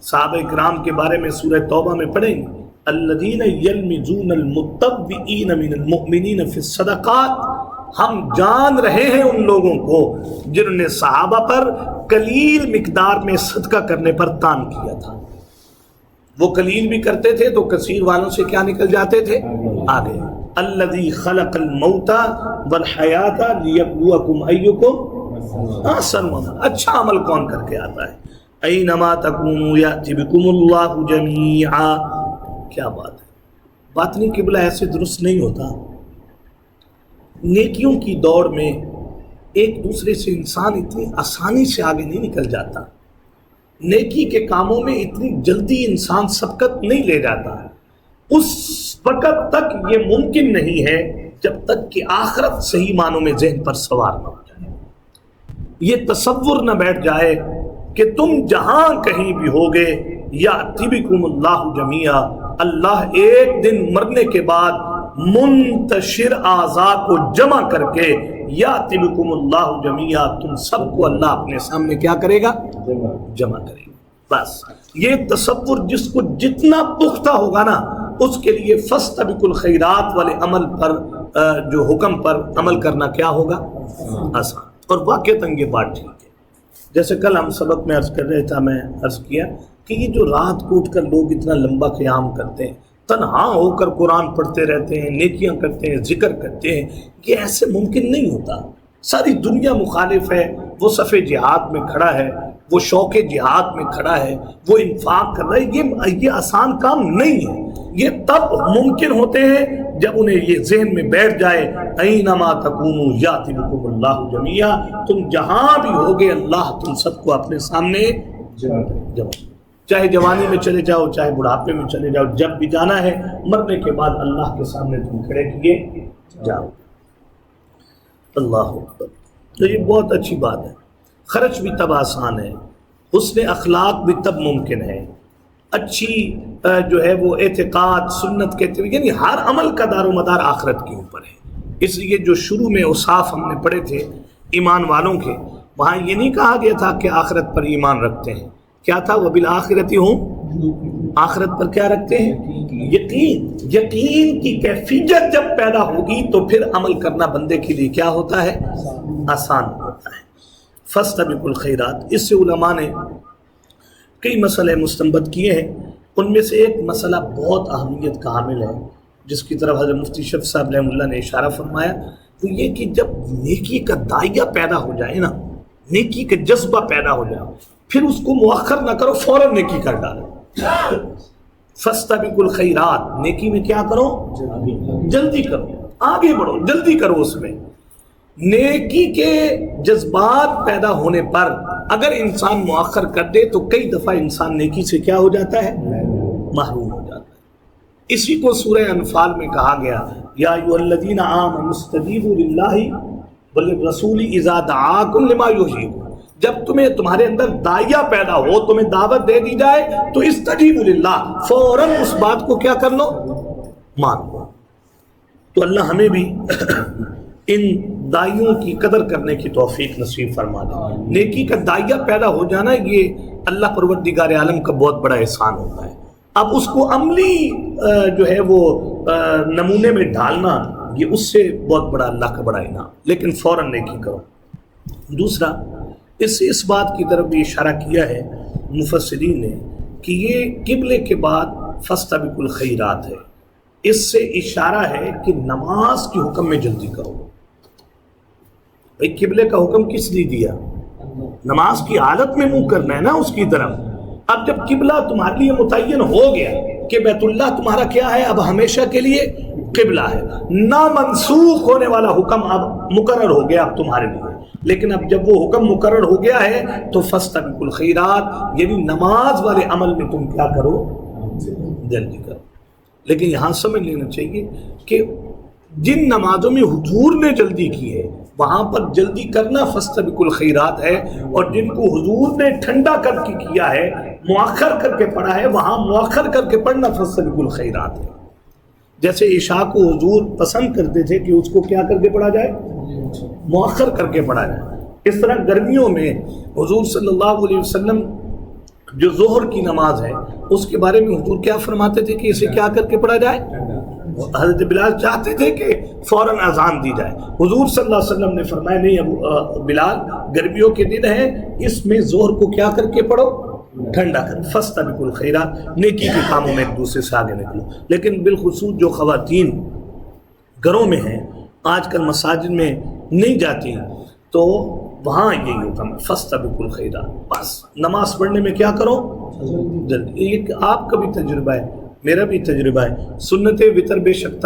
صحابہ کرام کے بارے میں سورہ توبہ میں پڑھیں گے، الذین یلمزون المتطوعین من المؤمنین فی الصدقات ہم جان رہے ہیں ان لوگوں کو جنہوں نے صحابہ پر قلیل مقدار میں صدقہ کرنے پر تان کیا تھا. وہ قلیل بھی کرتے تھے تو کثیر والوں سے کیا نکل جاتے تھے؟ آگے. الذی خلق الموت والحیات لیبلوکم ایکم احسن عملا. اچھا عمل کون کر کے آتا ہے؟ اینما تکونوا یأتی بکم اللہ جمیعا. کیا بات ہے. باطنی قبلہ ایسے درست نہیں ہوتا. نیکیوں کی دوڑ میں ایک دوسرے سے انسان اتنی آسانی سے آگے نہیں نکل جاتا. نیکی کے کاموں میں اتنی جلدی انسان سبقت نہیں لے جاتا. اس وقت تک یہ ممکن نہیں ہے جب تک کہ آخرت صحیح معنوں میں ذہن پر سوار نہ ہو جائے. یہ تصور نہ بیٹھ جائے کہ تم جہاں کہیں بھی ہوگے یأتی بکم اللہ جمیعا. اللہ ایک دن مرنے کے بعد منتشر اعضاء کو جمع کر کے یأتی بکم اللہ جمیعا تم سب کو اللہ اپنے سامنے کیا کرے گا؟ جمع کرے گا. بس یہ تصور جس کو جتنا پختہ ہوگا نا اس کے لیے فاستبقوا الخیرات والے عمل پر جو حکم پر عمل کرنا کیا ہوگا؟ آسان. اور واقعتاً یہ بات ٹھیک ہے. جیسے کل ہم سبق میں عرض کر رہے تھا، میں عرض کیا کہ یہ جو رات کو اٹھ کر لوگ اتنا لمبا قیام کرتے ہیں، تنہا ہو کر قرآن پڑھتے رہتے ہیں، نیکیاں کرتے ہیں، ذکر کرتے ہیں، یہ ایسے ممکن نہیں ہوتا. ساری دنیا مخالف ہے. وہ صف جہاد میں کھڑا ہے، وہ شوق جہاد میں کھڑا ہے، وہ انفاق کر رہا ہے. یہ آسان کام نہیں ہے. یہ تب ممکن ہوتے ہیں جب انہیں یہ ذہن میں بیٹھ جائے اینما تکونوا یأتی بکم اللہ جمیعا. تم جہاں بھی ہوگے اللہ تم سب کو اپنے سامنے جمع. چاہے جوانی میں چلے جاؤ، چاہے بڑھاپے میں چلے جاؤ، جب بھی جانا ہے مرنے کے بعد اللہ کے سامنے تم کھڑے کیے جاؤ. اللہ اکبر. تو یہ بہت اچھی بات ہے. خرچ بھی تب آسان ہے، حسن اخلاق بھی تب ممکن ہے، اچھی جو ہے وہ اعتقاد سنت کہتے ہوئے، یعنی ہر عمل کا دار و مدار آخرت کے اوپر ہے. اس لیے جو شروع میں اوصاف ہم نے پڑھے تھے ایمان والوں کے، وہاں یہ نہیں کہا گیا تھا کہ آخرت پر ایمان رکھتے ہیں. کیا تھا؟ وبالآخرۃ ہم، آخرت پر کیا رکھتے ہیں؟ یقین. یقین کی کیفیت جب پیدا ہوگی تو پھر عمل کرنا بندے کے لیے کیا ہوتا ہے؟ آسان ہوتا ہے. فاستبقوا الخیرات. اس سے علماء نے کئی مسئلے مستنبط کیے ہیں. ان میں سے ایک مسئلہ بہت اہمیت کا حامل ہے جس کی طرف حضرت مفتی شفیع صاحب رحمہ اللہ نے اشارہ فرمایا، وہ یہ کہ جب نیکی کا داعیہ پیدا ہو جائے نا، نیکی کا جذبہ پیدا ہو جائے، پھر اس کو مؤخر نہ کرو، فوراً نیکی کر ڈالو. فاستبقوا الخیرات. نیکی میں کیا کرو؟ جلدی کرو، آگے بڑھو، جلدی کرو. اس میں نیکی کے جذبات پیدا ہونے پر اگر انسان مؤخر کر دے تو کئی دفعہ انسان نیکی سے کیا ہو جاتا ہے؟ محروم ہو جاتا ہے. اسی کو سورہ انفال میں کہا گیا، یا ایھا الذین آمنوا استجیبوا للہ وللرسول اذا دعاکم لما یحییکم. جب تمہارے اندر داعیہ پیدا ہو، تمہیں دعوت دے دی جائے تو استجیبوا للہ، فوراً اس بات کو کیا کر لو؟ مان لو. تو اللہ ہمیں بھی ان دائیوں کی قدر کرنے کی توفیق نصیب فرما دے. نیکی کا دائیہ پیدا ہو جانا یہ اللہ پروردگار عالم کا بہت بڑا احسان ہوتا ہے. اب اس کو عملی جو ہے وہ نمونے میں ڈھالنا، یہ اس سے بہت بڑا اللہ کا بڑا انعام. لیکن فوراً نیکی کرو. دوسرا، اس بات کی طرف بھی اشارہ کیا ہے مفسرین نے کہ یہ قبلے کے بعد فاستبقوا الخیرات ہے. اس سے اشارہ ہے کہ نماز کے حکم میں جلدی کرو. بھئی قبلے کا حکم کس لیے دیا؟ نماز کی حالت میں منہ کرنا ہے نا اس کی طرف. اب جب قبلہ تمہارے لیے متعین ہو گیا کہ بیت اللہ تمہارا کیا ہے، اب ہمیشہ کے لیے قبلہ ہے، نہ منسوخ ہونے والا حکم اب مقرر ہو گیا اب تمہارے لیے. لیکن اب جب وہ حکم مقرر ہو گیا ہے تو فاستبقوا الخیرات، یعنی نماز والے عمل میں تم کیا کرو؟ جلدی کرو. لیکن یہاں سمجھ لینا چاہیے کہ جن نمازوں میں حضور نے جلدی کی ہے وہاں پر جلدی کرنا فاستبقوا الخیرات ہے، اور جن کو حضور نے ٹھنڈا کر کے کیا ہے، مؤخر کر کے پڑھا ہے، وہاں مؤخر کر کے پڑھنا فاستبقوا الخیرات ہے. جیسے عشاء کو حضور پسند کرتے تھے کہ اس کو کیا کر کے پڑھا جائے؟ مؤخر کر کے پڑھا جائے. اس طرح گرمیوں میں حضور صلی اللہ علیہ وسلم جو ظہر کی نماز ہے اس کے بارے میں حضور کیا فرماتے تھے کہ اسے کیا کر کے پڑھا جائے؟ حضرت بلال چاہتے تھے کہ فوراً اذان دی جائے. حضور صلی اللہ علیہ وسلم نے فرمایا نہیں ابو بلال، گرمیوں کے دن ہے، اس میں ظہر کو کیا کر کے پڑھو؟ ٹھنڈا کر. فاستبقوا الخیرات، نیکی کے کاموں میں ایک دوسرے سے آگے نکلو. لیکن بالخصوص جو خواتین گھروں میں ہیں، آج کل مساجد میں نہیں جاتی، تو وہاں یہی حکم ہے فاستبقوا الخیرات. بس نماز پڑھنے میں کیا کرو؟ جلدی. یہ آپ کا بھی تجربہ ہے، میرا بھی تجربہ ہے. سنت وطر بے شک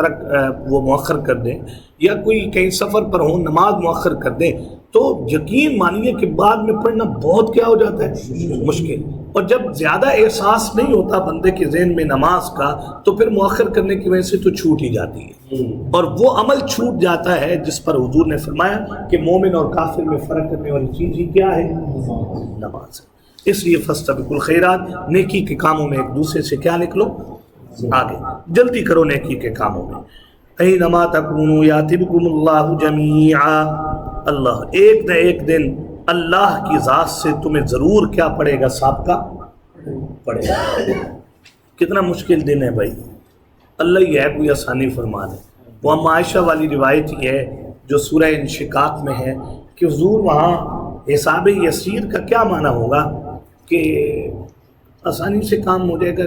وہ مؤخر کر دیں، یا کوئی کہیں سفر پر ہوں نماز مؤخر کر دیں، تو یقین مانیے کہ بعد میں پڑھنا بہت کیا ہو جاتا ہے؟ مشکل. اور جب زیادہ احساس نہیں ہوتا بندے کے ذہن میں نماز کا، تو پھر مؤخر کرنے کی وجہ سے تو چھوٹ ہی جاتی ہے، اور وہ عمل چھوٹ جاتا ہے جس پر حضور نے فرمایا کہ مومن اور کافر میں فرق کرنے والی چیز ہی کیا ہے؟ نماز ہے. اس لیے فاستبقوا الخیرات، نیکی کے کاموں میں ایک دوسرے سے کیا نکلو؟ آگے جلدی کرو نیکی کے کاموں میں. اینما تکونوا یاتی بکم اللہ جمیعا، اللہ ایک نہ ایک دن اللہ کی ذات سے تمہیں ضرور کیا پڑے گا؟ سابقہ پڑے گا. کتنا مشکل دن ہے بھائی، اللہ یہ ہے کوئی آسانی فرما دے. وہ عائشہ والی روایت یہ ہے جو سورہ انشقاق میں ہے کہ حضور وہاں حساب یسیر کا کیا معنی ہوگا کہ آسانی سے کام ہو جائے گا،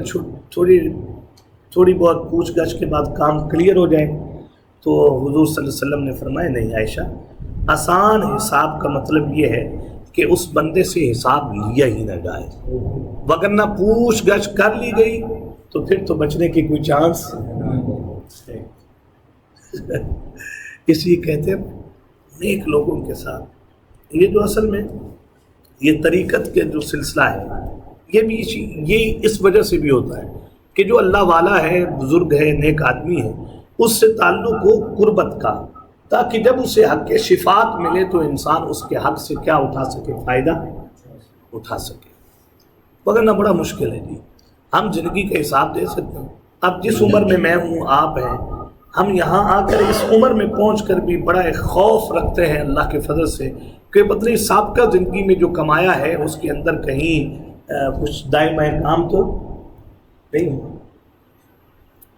تھوڑی بہت پوچھ گچھ کے بعد کام کلیئر ہو جائے. تو حضور صلی اللہ علیہ وسلم نے فرمایا نہیں عائشہ، آسان حساب کا مطلب یہ ہے کہ اس بندے سے حساب لیا ہی نہ جائے، وگرنہ پوچھ گچھ کر لی گئی تو پھر تو بچنے کی کوئی چانس. اس لیے کہتے ہیں نیک لوگوں کے ساتھ، یہ جو اصل میں یہ طریقت کے جو سلسلہ ہے، یہ اس وجہ سے بھی ہوتا ہے کہ جو اللہ والا ہے، بزرگ ہے، نیک آدمی ہے، اس سے تعلق ہو قربت کا، تاکہ جب اسے حق کے شفاعت ملے تو انسان اس کے حق سے کیا اٹھا سکے؟ فائدہ اٹھا سکے. وگرنہ بڑا مشکل ہے جی. ہم زندگی کا حساب دے سکتے ہیں. اب جس عمر میں ہوں، آپ ہیں، ہم یہاں آ کر اس عمر میں پہنچ کر بھی بڑا ایک خوف رکھتے ہیں اللہ کے فضل سے کہ پتہ نہیں سابقہ زندگی میں جو کمایا ہے اس کے اندر کہیں کچھ دائیں بائیں کام تو نہیں ہو.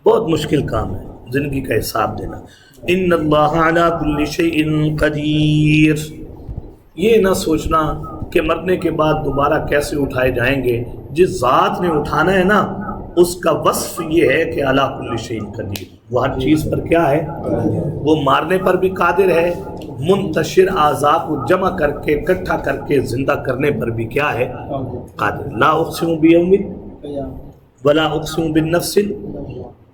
بہت مشکل کام ہے زندگی کا حساب دینا. ان اللہ علی کل شیء قدیر، یہ نہ سوچنا کہ مرنے کے بعد دوبارہ کیسے اٹھائے جائیں گے. جس ذات نے اٹھانا ہے نا، اس کا وصف یہ ہے کہ علی کل شیء قدیر، وہ ہر چیز پر کیا ہے؟ وہ مارنے پر بھی قادر ہے، منتشر اعضاء کو جمع کر کے اکٹھا کر کے زندہ کرنے پر بھی کیا ہے؟ قادر. لا اقسم بیوم ولا اقسم بالنفس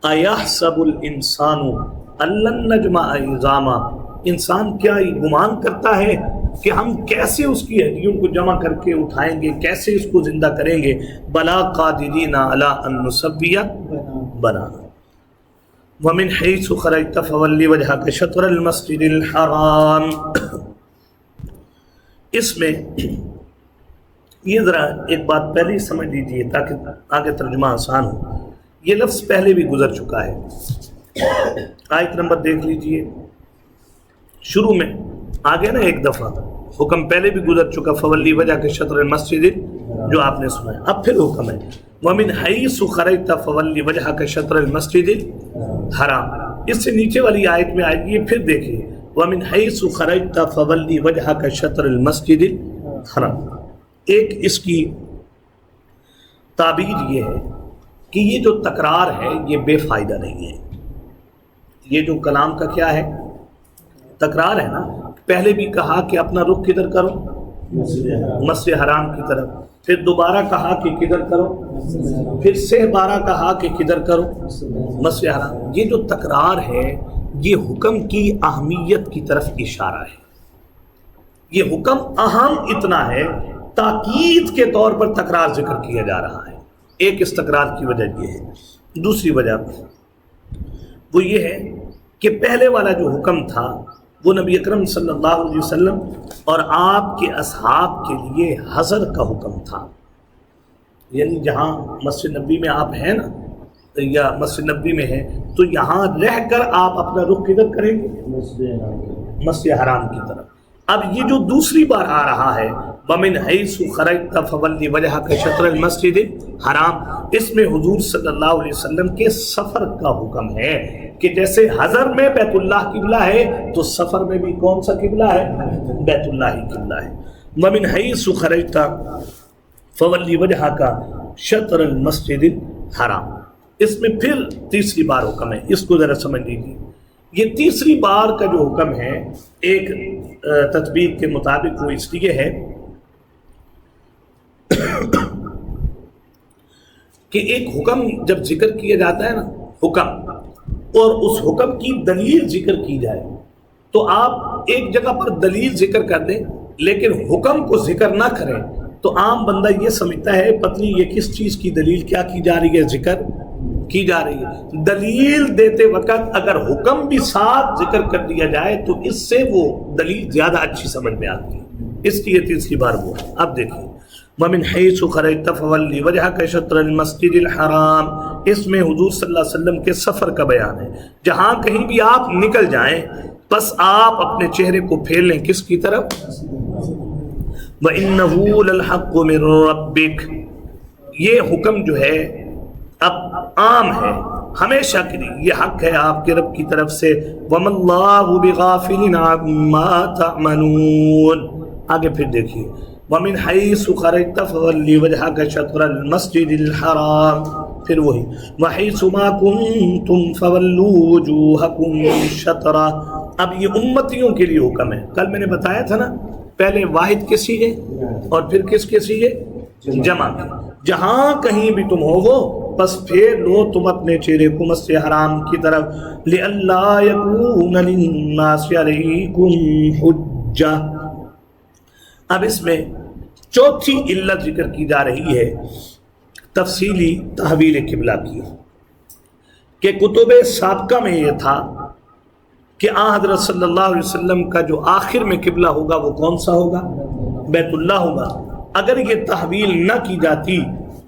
ایحسب الانسان ان نجمع عظاما، انسان کیا گمان کرتا ہے کہ ہم کیسے اس کی ہڈیوں کو جمع کر کے اٹھائیں گے، کیسے اس کو زندہ کریں گے. بلا قادرین علی ان نسوی بنانا. ومن حیث خرجت فول وجهک شطر المسجد الحرام. اس میں یہ ذرا ایک بات پہلے ہی سمجھ لیجیے تاکہ آگے ترجمہ آسان ہو. یہ لفظ پہلے بھی گزر چکا ہے. آیت نمبر دیکھ لیجئے، شروع میں آگے نا ایک دفعہ حکم پہلے بھی گزر چکا فولی وجہ کے شطر المسجد جو آپ نے سنا ہے. اب پھر حکم ہے ومن حیث خرجت فولی وجہ کے شطر المسجد الحرام. اس سے نیچے والی آیت میں آئے گی، پھر دیکھیے ومن حیث خرجت فولی وجہ کے شطر المسجد الحرام. ایک اس کی تعبیر یہ ہے کہ یہ جو تکرار ہے یہ بے فائدہ نہیں ہے. یہ جو کلام کا کیا ہے؟ تکرار ہے نا. پہلے بھی کہا کہ اپنا رخ کدھر کرو؟ مسجد حرام کی طرف. پھر دوبارہ کہا کہ کدھر کرو؟ پھر سے بارہ کہا کہ کدھر کرو؟ مسجد حرام. یہ جو تکرار ہے یہ حکم کی اہمیت کی طرف اشارہ ہے. یہ حکم اہم اتنا ہے، تاکید کے طور پر تکرار ذکر کیا جا رہا ہے. ایک اس تکرار کی وجہ یہ ہے. دوسری وجہ وہ یہ ہے کہ پہلے والا جو حکم تھا وہ نبی اکرم صلی اللہ علیہ وسلم اور آپ کے اصحاب کے لیے حضر کا حکم تھا. یعنی جہاں مسجد نبی میں آپ ہیں نا، یا مسجد نبی میں ہیں، تو یہاں رہ کر آپ اپنا رخ کدھر کریں گے؟ مسجد حرام کی طرف. اب یہ جو دوسری بار آ رہا ہے وَمِنْ حَيْثُ خَرَجْتَ فَوَلِّ وَجْهَكَ شَطْرَ الْمَسْجِدِ الحرام، اس میں حضور صلی اللہ علیہ وسلم کے سفر کا حکم ہے کہ جیسے حضر میں بیت اللہ قبلہ ہے تو سفر میں بھی کون سا قبلہ ہے؟ بیت اللہ ہی قبلہ ہے۔ وَمِنْ حَيْثُ خَرَجْتَ فَوَلِّ وَجْهَكَ شَطْرَ الْمَسْجِدِ الحرام، اس میں پھر تیسری بار حکم ہے، اس کو ذرا سمجھ لیجیے۔ یہ تیسری بار کا جو حکم ہے ایک تطبیق کے مطابق وہ اس لیے ہے کہ ایک حکم جب ذکر کیا جاتا ہے نا، حکم، اور اس حکم کی دلیل ذکر کی جائے تو آپ ایک جگہ پر دلیل ذکر کر دیں لیکن حکم کو ذکر نہ کریں تو عام بندہ یہ سمجھتا ہے پتہ نہیں یہ کس چیز کی دلیل کیا کی جا رہی ہے، ذکر کی جا رہی ہے۔ دلیل دیتے وقت اگر حکم بھی ساتھ ذکر کر دیا جائے تو اس سے وہ دلیل زیادہ اچھی سمجھ میں آتی ہے، اس لیے تیسری بار وہ ہے۔ اب دیکھیں وَمِنْ حَيْثُ خَرَجْتَ فَوَلِّ وَجْهَكَ شَطْرَ الْمَسْجِدِ الْحَرَامِ، اس میں حضور صلی اللہ علیہ وسلم کے سفر کا بیان ہے، جہاں کہیں بھی آپ نکل جائیں بس آپ اپنے چہرے کو پھیر لیں کس کی طرف؟ وَإِنَّهُ لَلْحَقُّ مِنْ رَبِّكَ، یہ حکم جو ہے اب عام ہے ہمیشہ کے لیے، یہ حق ہے آپ کے رب کی طرف سے۔ وَمَا اللَّهُ بِغَافِلٍ عَمَّا تَعْمَلُونَ، آگے پھر دیکھیے وَمِنْ حَيْثُ خَرَجْتَ فَوَلِّ وَجْهَكَ شَطْرَ الْمَسْجِدِ الْحَرَامِ، پھر وہی وَحَيْثُ مَا كُنْتُمْ فَوَلُّوا وُجُوهَكُمْ شَطْرَهُ۔ اب یہ امتیوں کے لیے حکم ہے، کل میں نے بتایا تھا نا، پہلے واحد کے سیغے اور پھر کس کے سیغے؟ جمع کے، جہاں کہیں بھی تم ہو وہ بس پھیر لو تم اپنے چہرے کو مسجد حرام کی طرف۔ لِأَلَّا يَكُونَ لِلنَّاسِ عَلَيْكُمْ حُجَّةٌ، اب اس میں چوتھی علت ذکر کی جا رہی ہے تفصیلی تحویل قبلہ کی، کہ کتب سابقہ میں یہ تھا کہ حضرت صلی اللہ علیہ وسلم کا جو آخر میں قبلہ ہوگا وہ کون سا ہوگا؟ بیت اللہ ہوگا۔ اگر یہ تحویل نہ کی جاتی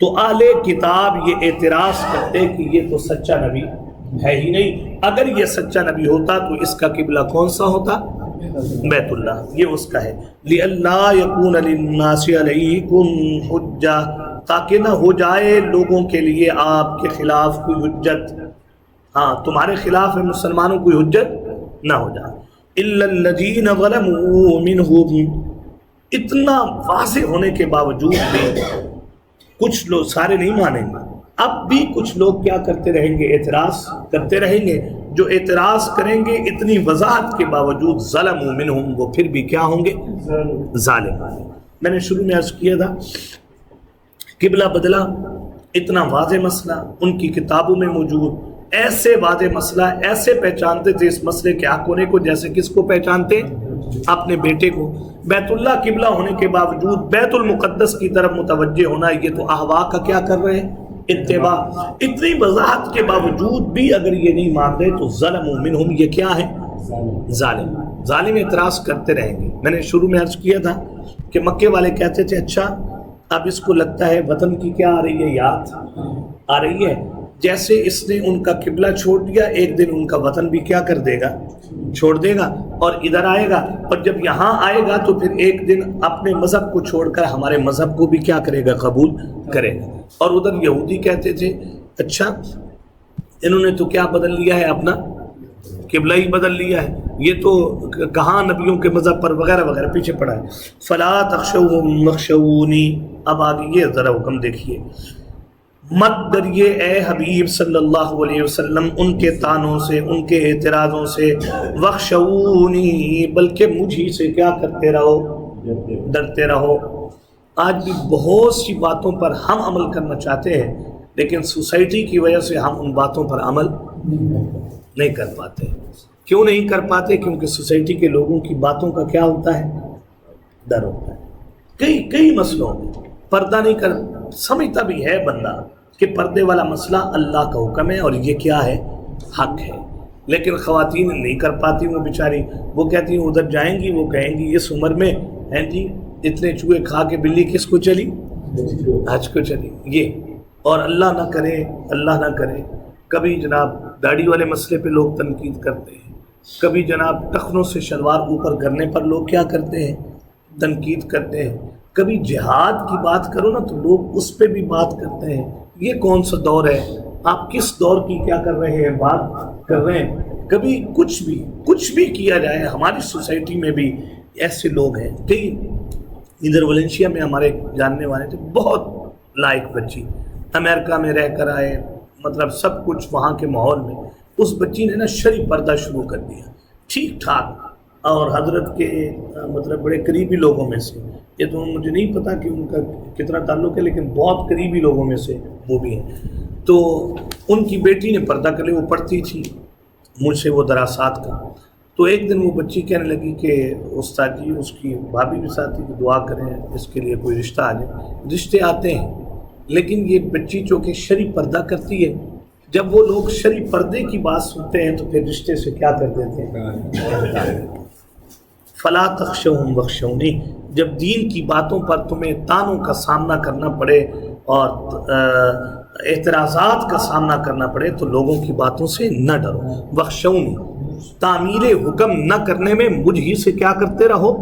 تو اہل کتاب یہ اعتراض کرتے کہ یہ تو سچا نبی ہے ہی نہیں، اگر یہ سچا نبی ہوتا تو اس کا قبلہ کون سا ہوتا؟ بیت اللہ، یہ اس کا ہے۔ لِأَلَّا يَكُونَ لِلنَّاسِ عَلَيْكُمْ حُجَّةٌ، تاکہ نہ ہو جائے لوگوں کے لیے آپ کے خلاف کوئی حجت، ہاں تمہارے خلاف مسلمانوں کوئی حجت نہ ہو جائے۔ إِلَّا الَّذِينَ ظَلَمُوا مِنْهُمْ، اتنا واضح ہونے کے باوجود بھی کچھ لوگ، سارے نہیں مانیں گے، اب بھی کچھ لوگ کیا کرتے رہیں گے؟ اعتراض کرتے رہیں گے۔ جو اعتراض کریں گے اتنی وضاحت کے باوجود ظلموا منہم، وہ پھر بھی کیا ہوں گے؟ ظالم۔ میں نے شروع میں عرض کیا تھا قبلہ بدلا، اتنا واضح مسئلہ ان کی کتابوں میں موجود، ایسے واضح مسئلہ، ایسے پہچانتے تھے اس مسئلے کے حق ہونے کو جیسے کس کو پہچانتے؟ اپنے بیٹے کو۔ بیت اللہ قبلہ ہونے کے باوجود بیت المقدس کی طرف متوجہ ہونا، یہ تو احوا کا کیا کر رہے ہیں؟ اتباع۔ اتنی وضاحت کے باوجود بھی اگر یہ نہیں مان رہے تو ظلموا منہم، یہ کیا ہے؟ ظالم۔ ظالم اعتراض کرتے رہیں گے۔ میں نے شروع میں عرض کیا تھا کہ مکے والے کہتے تھے اچھا اب اس کو لگتا ہے وطن کی کیا آ رہی ہے؟ یاد آ رہی ہے۔ جیسے اس نے ان کا قبلہ چھوڑ دیا، ایک دن ان کا وطن بھی کیا کر دے گا؟ چھوڑ دے گا اور ادھر آئے گا، اور جب یہاں آئے گا تو پھر ایک دن اپنے مذہب کو چھوڑ کر ہمارے مذہب کو بھی کیا کرے گا؟ قبول کرے گا۔ اور ادھر یہودی کہتے تھے اچھا انہوں نے تو کیا بدل لیا ہے؟ اپنا قبلہ ہی بدل لیا ہے، یہ تو کہاں نبیوں کے مذہب پر وغیرہ وغیرہ پیچھے پڑا ہے۔ فلا تخشوهم واخشونی، اب آگے یہ ذرا حکم دیکھیے، مت ڈریے اے حبیب صلی اللہ علیہ وسلم ان کے طعنوں سے، ان کے اعتراضوں سے، واخشونی، بلکہ مجھی سے کیا کرتے رہو؟ ڈرتے رہو۔ آج بھی بہت سی باتوں پر ہم عمل کرنا چاہتے ہیں لیکن سوسائٹی کی وجہ سے ہم ان باتوں پر عمل نہیں کر پاتے۔ کیوں نہیں کر پاتے؟ کیونکہ سوسائٹی کے لوگوں کی باتوں کا کیا ہوتا ہے؟ ڈر ہوتا ہے۔ کئی مسئلوں میں پردہ نہیں کر سمجھتا بھی ہے بندہ کہ پردے والا مسئلہ اللہ کا حکم ہے اور یہ کیا ہے؟ حق ہے، لیکن خواتین نہیں کر پاتی، وہ بیچاری وہ کہتی ہیں ادھر جائیں گی، وہ کہیں گی اس عمر میں ہیں جی اتنے چوہے کھا کے بلی کس کو چلی؟ حج کو چلی۔ یہ اور اللہ نہ کرے کبھی جناب داڑھی والے مسئلے پہ لوگ تنقید کرتے ہیں، کبھی جناب ٹخنوں سے شلوار اوپر کرنے پر لوگ کیا کرتے ہیں؟ تنقید کرتے ہیں. کبھی جہاد کی بات کرو نا تو لوگ اس پہ بھی بات کرتے ہیں. یہ کون سا دور ہے؟ آپ کس دور کی کیا کر رہے ہیں؟ بات کر رہے ہیں. کبھی کچھ بھی کیا جائے. ہماری سوسائٹی میں بھی ایسے لوگ ہیں. کئی ادھر ولیشیا میں ہمارے جاننے والے تھے، بہت لائق بچی، امریکہ میں رہ کر آئے، مطلب سب کچھ وہاں کے ماحول میں. اس بچی نے نا شرعی پردہ شروع کر دیا ٹھیک ٹھاک، اور حضرت کے مطلب بڑے قریبی لوگوں میں سے، یہ تو مجھے نہیں پتا کہ ان کا کتنا تعلق ہے، لیکن بہت قریبی لوگوں میں سے وہ بھی ہیں. تو ان کی بیٹی نے پردہ کر لیا، وہ پڑھتی تھی مجھ سے وہ دراسات کا. تو ایک دن وہ بچی کہنے لگی کہ استاد جی، اس کی بھابھی بھی ساتھ تھی کہ دعا کریں اس کے لیے کوئی رشتہ آ جائے. رشتے آتے ہیں، لیکن یہ بچی چونکہ شرعی پردہ کرتی ہے، جب وہ لوگ شرعی پردے کی بات سنتے ہیں تو پھر رشتے سے کیا کر دیتے ہیں؟ فلا تخشوہم واخشونی. جب دین کی باتوں پر تمہیں طعنوں کا سامنا کرنا پڑے اور اعتراضات کا سامنا کرنا پڑے تو لوگوں کی باتوں سے نہ ڈرو. واخشونی، تعمیل حکم نہ کرنے میں مجھ ہی سے کیا کرتے رہو؟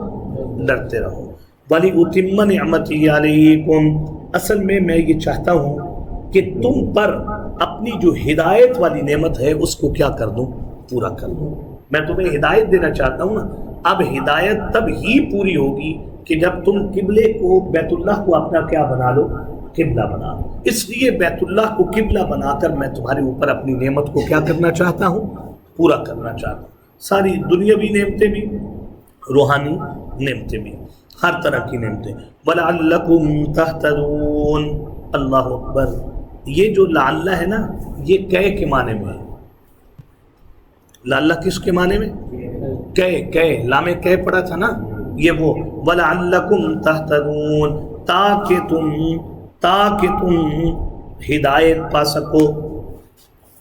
ڈرتے رہو. ولی اتم نعمتی علیکم، اصل میں یہ چاہتا ہوں کہ تم پر اپنی جو ہدایت والی نعمت ہے اس کو کیا کر دوں؟ پورا کر دوں. میں تمہیں ہدایت دینا چاہتا ہوں نا. اب ہدایت تب ہی پوری ہوگی کہ جب تم قبلے کو، بیت اللہ کو اپنا کیا بنا لو؟ قبلہ بنا لو. اس لیے بیت اللہ کو قبلہ بنا کر میں تمہارے اوپر اپنی نعمت کو کیا کرنا چاہتا ہوں؟ پورا کرنا چاہتا ہوں. ساری دنیاوی نعمتیں بھی، روحانی نعمتیں بھی، ہر طرح کی نعمتیں. وَلَعَلَّكُمْ تَهْتَدُونَ. اللہ اکبر. یہ جو لعلہ ہے نا، یہ کئے کے معنی میں ہے. لعلہ کس کے معنی میں؟ کئے. لام کئے پڑا تھا نا، یہ وہ وَلَعَلَّكُمْ تَهْتَدُونَ، تاکہ تم ہدایت پا سکو،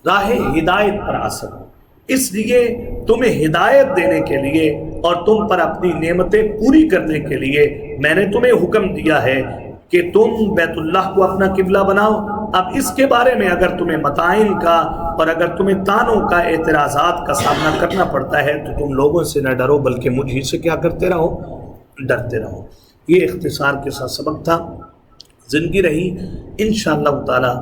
راہ ہدایت پر آ سکو. اس لیے تمہیں ہدایت دینے کے لیے اور تم پر اپنی نعمتیں پوری کرنے کے لیے میں نے تمہیں حکم دیا ہے کہ تم بیت اللہ کو اپنا قبلہ بناؤ. اب اس کے بارے میں اگر تمہیں مطائن کا اور اگر تمہیں طعنوں کا، اعتراضات کا سامنا کرنا پڑتا ہے تو تم لوگوں سے نہ ڈرو بلکہ مجھ ہی سے کیا کرتے رہو؟ ڈرتے رہو. یہ اختصار کے ساتھ سبق تھا. زندگی رہی انشاءاللہ تعالی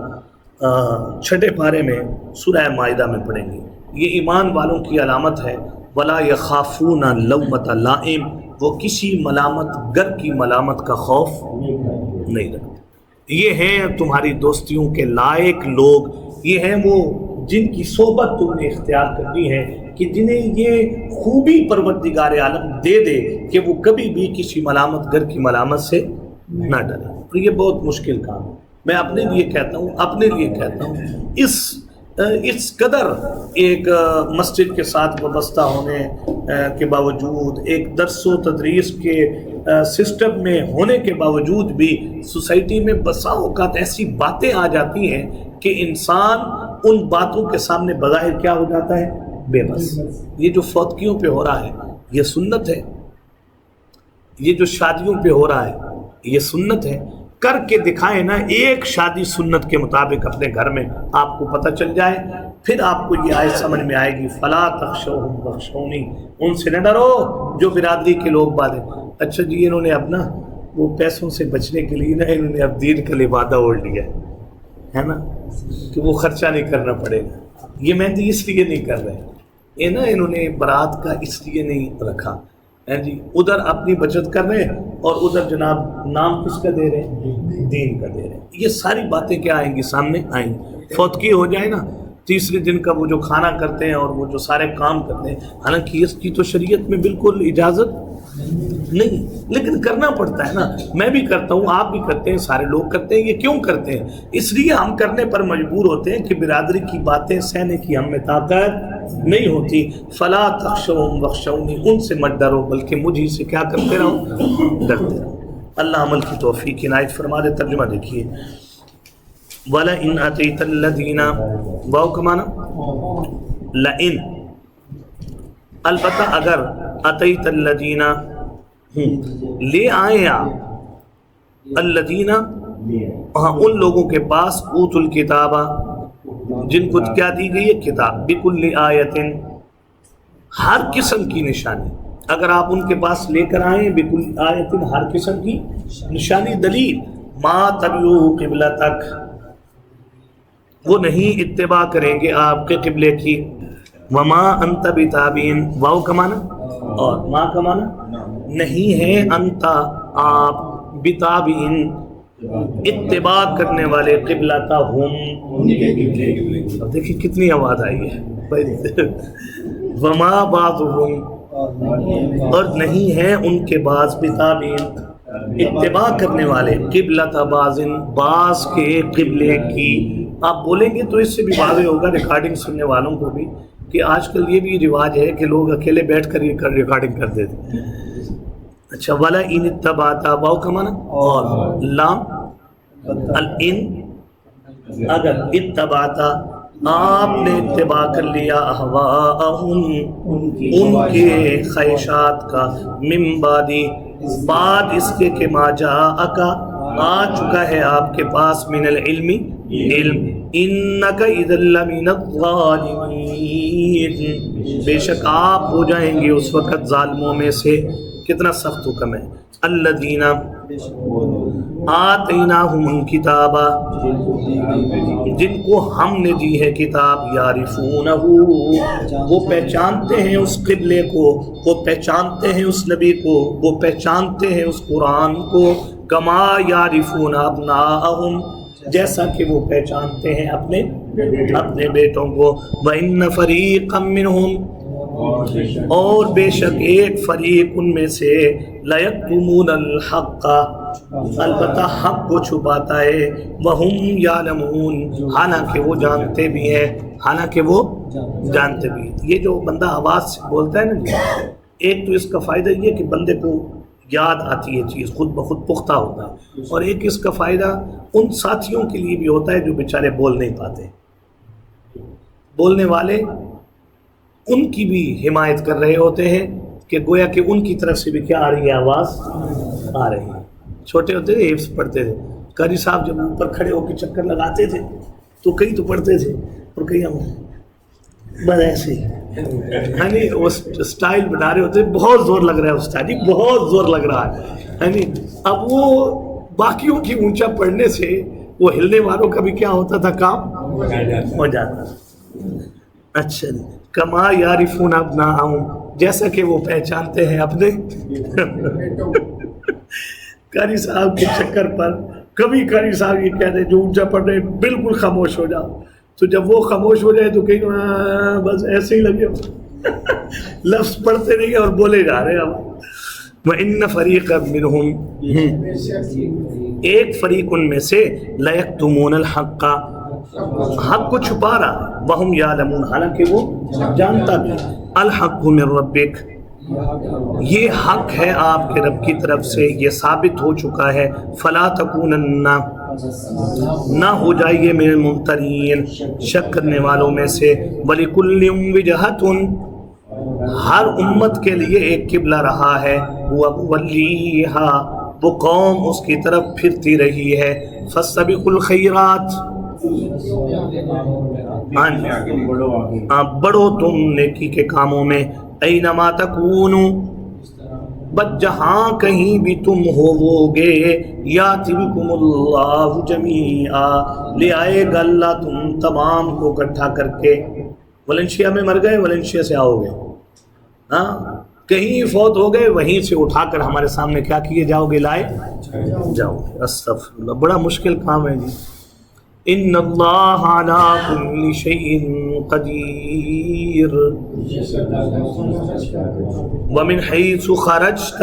چھٹے پارے میں سورہ مائدہ میں پڑھیں گے. یہ ایمان والوں کی علامت ہے. وَلَا يَخَافُونَ لَوْمَةَ لَائِمٍ، وہ کسی ملامت گر کی ملامت کا خوف نہیں رکھتے. یہ ہیں تمہاری دوستیوں کے لائق لوگ. یہ ہیں وہ جن کی صحبت تم نے اختیار کرنی ہے کہ جنہیں یہ خوبی پروردگار عالم دے دے کہ وہ کبھی بھی کسی ملامت گر کی ملامت سے نہ ڈرے. اور یہ بہت مشکل کام ہے. میں اپنے لیے کہتا ہوں اس قدر ایک مسجد کے ساتھ وابستہ ہونے کے باوجود، ایک درس و تدریس کے سسٹم میں ہونے کے باوجود بھی سوسائٹی میں بسا اوقات ایسی باتیں آ جاتی ہیں کہ انسان ان باتوں کے سامنے بظاہر کیا ہو جاتا ہے؟ بے بس. یہ جو فوتگیوں پہ ہو رہا ہے یہ سنت ہے. یہ جو شادیوں پہ ہو رہا ہے یہ سنت ہے. کر کے دکھائیں نا ایک شادی سنت کے مطابق اپنے گھر میں، آپ کو پتہ چل جائے، پھر آپ کو یہ آیت سمجھ میں آئے گی. فلا تخشوہم واخشونی، ان سے نہ ڈرو جو برادری کے لوگ باتیں. اچھا جی، انہوں نے اپنا وہ پیسوں سے بچنے کے لیے نا انہوں نے اب دین کا لبادہ اوڑھ لیا ہے نا کہ وہ خرچہ نہیں کرنا پڑے گا. یہ مہندی اس لیے نہیں کر رہے، یہ نا انہوں نے برات کا اس لیے نہیں رکھا جی. ادھر اپنی بچت کر رہے ہیں اور ادھر جناب نام کس کا دے رہے ہیں؟ دین کا دے رہے ہیں. یہ ساری باتیں کیا آئیں گی؟ سامنے آئیں گی. فوتگی ہو جائے نا، تیسرے دن کا وہ جو کھانا کرتے ہیں اور وہ جو سارے کام کرتے ہیں، حالانکہ اس کی تو شریعت میں بالکل اجازت نہیں، لیکن کرنا پڑتا ہے نا. میں بھی کرتا ہوں، آپ بھی کرتے ہیں، سارے لوگ کرتے ہیں. یہ کیوں کرتے ہیں؟ اس لیے ہم کرنے پر مجبور ہوتے ہیں کہ برادری کی باتیں سہنے کی ہم میں طاقت نہیں ہوتی. فلا تخشوہم واخشونی، ان سے مت ڈرو بلکہ مجھ ہی سے کیا کرتے رہو؟ ڈرتے رہو. اللہ عمل کی توفیق عنایت فرما دے. ترجمہ دیکھیے. وَلَئِنْ أَتَيْتَ الَّذِينَ، واو کا معنی لَئِن، البتہ اگر أَتَيْتَ الَّذِينَ لے آئیں آپ، الذین ہاں ان لوگوں کے پاس اوت الکتاب جن کو کیا دی گئی ہے؟ کتاب. بکل آیت، ہر قسم کی نشانی اگر آپ ان کے پاس لے کر آئیں، بکل آیت، ہر قسم کی نشانی دلیل، ما تبعوا قبلتک، وہ نہیں اتباع کریں گے آپ کے قبلے کی، وما انت بتابعین، واو کا معنی اور ما کا معنی نہیں ہے، انت آپ، بتابعین اتباع کرنے والے، قبلتا ہم، دیکھیں کتنی آواز آئی ہے، وما بعضهم، اور نہیں ہے ان کے بعض، بتابعین اتباع کرنے والے، قبلۃ بعض، بعض کے قبلے کی۔ آپ بولیں گے تو اس سے بھی واضح ہوگا ریکارڈنگ سننے والوں کو بھی کہ آج کل یہ بھی رواج ہے کہ لوگ اکیلے بیٹھ کر یہ ریکارڈنگ کر دیتے۔ اچھا، ولا ان اتبعت، واو کا معنی اور لام الان، اگر اتبعت آپ نے اتباع کر لیا، اہواءہم ان کے خواہشات کا، من بعد اس کے کہ ما جاءک آ چکا ہے آپ کے پاس، من العلم علم، انک اذا لمن الظالمین، بے شک آپ ہو جائیں گے اس وقت ظالموں میں سے۔ کتنا سخت حکم ہے، الذین آتیناہم الکتاب، جن کو ہم نے دی ہے کتاب، یعرفونہ، وہ پہچانتے ہیں اس قبلے کو، وہ پہچانتے ہیں اس نبی کو، وہ پہچانتے ہیں اس قرآن کو، کما یعرفون ابناءہم، جیسا کہ وہ پہچانتے ہیں اپنے بیٹوں کو، وَإِنَّ فَرِيقًا مِّنْهُمْ، اور بے شک ایک فریق ان میں سے، لَيَكْتُمُونَ الْحَقَّ، البتہ حق کو چھپاتا ہے، وَهُمْ يَعْلَمُونَ، حالانکہ وہ جانتے بھی ہیں، حالانکہ وہ جانتے بھی ہیں۔ یہ جو بندہ آواز سے بولتا ہے نا، ایک تو اس کا فائدہ یہ کہ بندے کو یاد آتی ہے چیز، خود بخود پختہ ہوتا ہے، اور ایک اس کا فائدہ ان ساتھیوں کے لیے بھی ہوتا ہے جو بیچارے بول نہیں پاتے، بولنے والے ان کی بھی حمایت کر رہے ہوتے ہیں کہ گویا کہ ان کی طرف سے بھی کیا آ رہی ہے، آواز آ رہی ہے۔ چھوٹے ہوتے تھے حفظ پڑھتے تھے، قاری صاحب جب اوپر کھڑے ہو کے چکر لگاتے تھے تو کئی تو پڑھتے تھے اور کئی ہم بس ایسے ہی، یعنی وہ سٹائل بنا رہے ہوتے، بہت زور لگ رہا ہے اسٹائل، بہت زور لگ رہا ہے، یعنی اب وہ باقیوں کی اونچا پڑھنے سے وہ ہلنے والوں کا بھی کیا ہوتا تھا، کام ہو جاتا۔ اچھا، کما یعرفون ابناءہم، جیسا کہ وہ پہچانتے ہیں اپنے قاری صاحب کے چکر پر کبھی قاری صاحب یہ کہتے ہیں جو اونچا پڑھ رہے بالکل خاموش ہو جاؤ، تو جب وہ خاموش ہو جائے تو کہیں بس ایسے ہی لگے لفظ پڑھتے نہیں اور بولے جا رہے ہیں۔ وَإِنَّ فَرِيقًا مِّنْهُمْ، ایک فریق ان میں سے، لَيَكْتُمُونَ الْحَقَّ، حق کو چھپا رہا، وَهُمْ يَعْلَمُونَ، حالانکہ وہ جانتا بھی، الْحَقُّ مِنْ رَبِّكَ، یہ حق ہے آپ کے رب کی طرف سے، یہ ثابت ہو چکا ہے، فَلَا تَكُونَنَّ، نہ ہو جائیے من الممترین، شک کرنے والوں میں سے، وَلِكُلٍّ وِجْهَةٌ، ہر امت کے لیے ایک قبلہ رہا ہے، وَمُوَلِّيهَا، وہ قوم اس کی طرف پھرتی رہی ہے، فَاسْتَبِقُوا الْخَيْرَاتِ، بڑھو تم نیکی کے کاموں میں، اینما تکونوا، بس جہاں کہیں بھی تم ہووگے، یاتی بکم اللہ جمیعا، لے آئے گا اللہ تم تمام کو اکٹھا کر کے۔ ولنشیا میں مر گئے، ولنشیا سے آؤ گے، ہاں کہیں فوت ہو گئے، وہیں سے اٹھا کر ہمارے سامنے کیا کیے جاؤ گے، لائے جاؤ گے۔ استغفر اللہ، بڑا مشکل کام ہے جی۔ ان اللہ علی کل شیء قدیر، ومن حیث خرجت،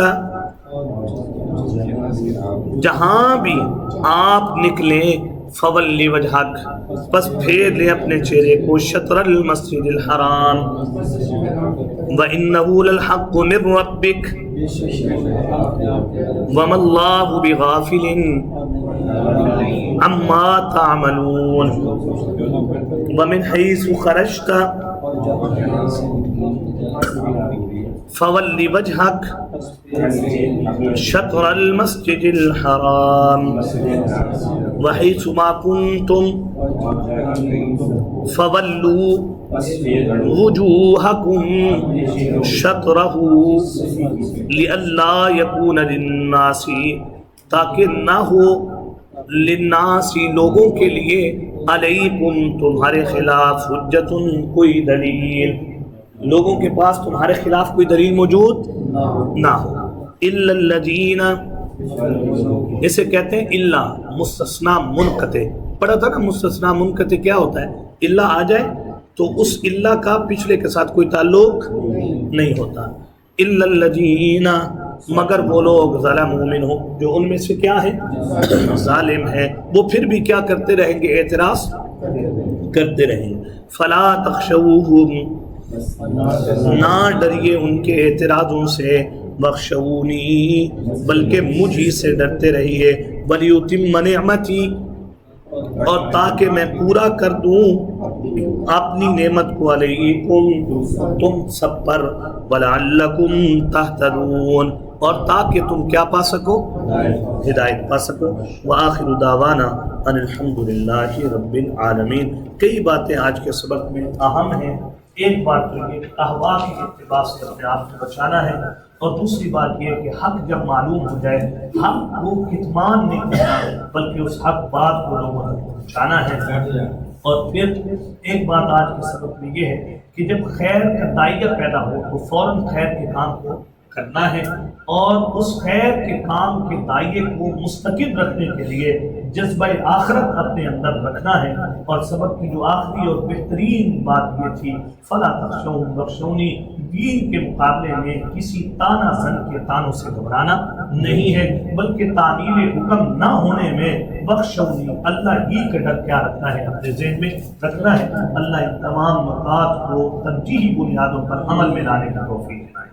جہاں بھی آپ نکلیں، فولی وجہک، بس پھیر لیں اپنے چہرے کو، شطر المسجد الحرام، وَإِنَّهُ لَلْحَقُّ مِنْ رَبِّكَ وَمَا اللَّهُ بِغَافِلٍ عَمَّا تَعْمَلُونَ، وَمِنْ حَيْثُ خَرَجْتَ فَوَلِّ وَجْهَكَ شَطْرَ الْمَسْجِدِ الْحَرَامِ وَحَيْثُ مَا كُنْتُمْ فَوَلُّوا وجوہکم شطرہ لئلا یکون للناس، تاکہ نہ ہو للناس لوگوں کے لیے، علیکم تمہارے خلاف، حجت کوئی دلیل، لوگوں کے پاس تمہارے خلاف کوئی دلیل موجود نہ ہو۔ الا الذین، اسے کہتے ہیں الا مستثنا منقطع، پڑھا تھا نا مستثنا منقطع کیا ہوتا ہے؟ الا آ جائے تو اس الا کا پچھلے کے ساتھ کوئی تعلق نہیں ہوتا۔ الا الذین، مگر وہ لوگ ظلموا منہم، جو ان میں سے کیا ہے؟ ظالم ہے، وہ پھر بھی کیا کرتے رہیں گے؟ اعتراض کرتے رہیں گے۔ فلا تخشوہم، نہ ڈریے ان کے اعتراضوں سے، بخشونی، بلکہ مجھ ہی سے ڈرتے رہیے، ولیتم نعمتی، اور تاکہ میں پورا کر دوں اپنی نعمت کو، علیکم تم سب پر، ولعلکم تہتدون، اور تاکہ تم کیا پا سکو؟ ہدایت پا سکو۔ وآخر دعوانا ان الحمدللہ رب العالمین۔ کئی باتیں آج کے سبق میں اہم ہیں۔ ایک بات تو یہ احوا کی اتباع سے اپنے آپ کو بچانا ہے، اور دوسری بات یہ کہ حق جب معلوم ہو جائے، حق کو کتمان نہیں کرنا بلکہ اس حق بات کو لوگوں تک پہنچانا ہے۔ اور پھر ایک بات آج کے سبق میں یہ ہے کہ جب خیر کا دائیہ پیدا ہو تو فوراً خیر کے کام کو کرنا ہے، اور اس خیر کے کام کے دائیے کو مستقل رکھنے کے لیے جذبہ آخرت اپنے اندر رکھنا ہے۔ اور سبق کی جو آخری اور بہترین بات یہ تھی، فلا تخشوہم واخشونی، دین کے مقابلے میں کسی تانا زن کے تانوں سے گھبرانا نہیں ہے، بلکہ تعمیل حکم نہ ہونے میں بخشونی، اللہ ہی کا ڈر کیا رکھنا ہے، اپنے ذہن میں رکھنا ہے۔ اللہ ان تمام نکات کو ترجیحی بنیادوں پر عمل میں لانے کا توفیق دے۔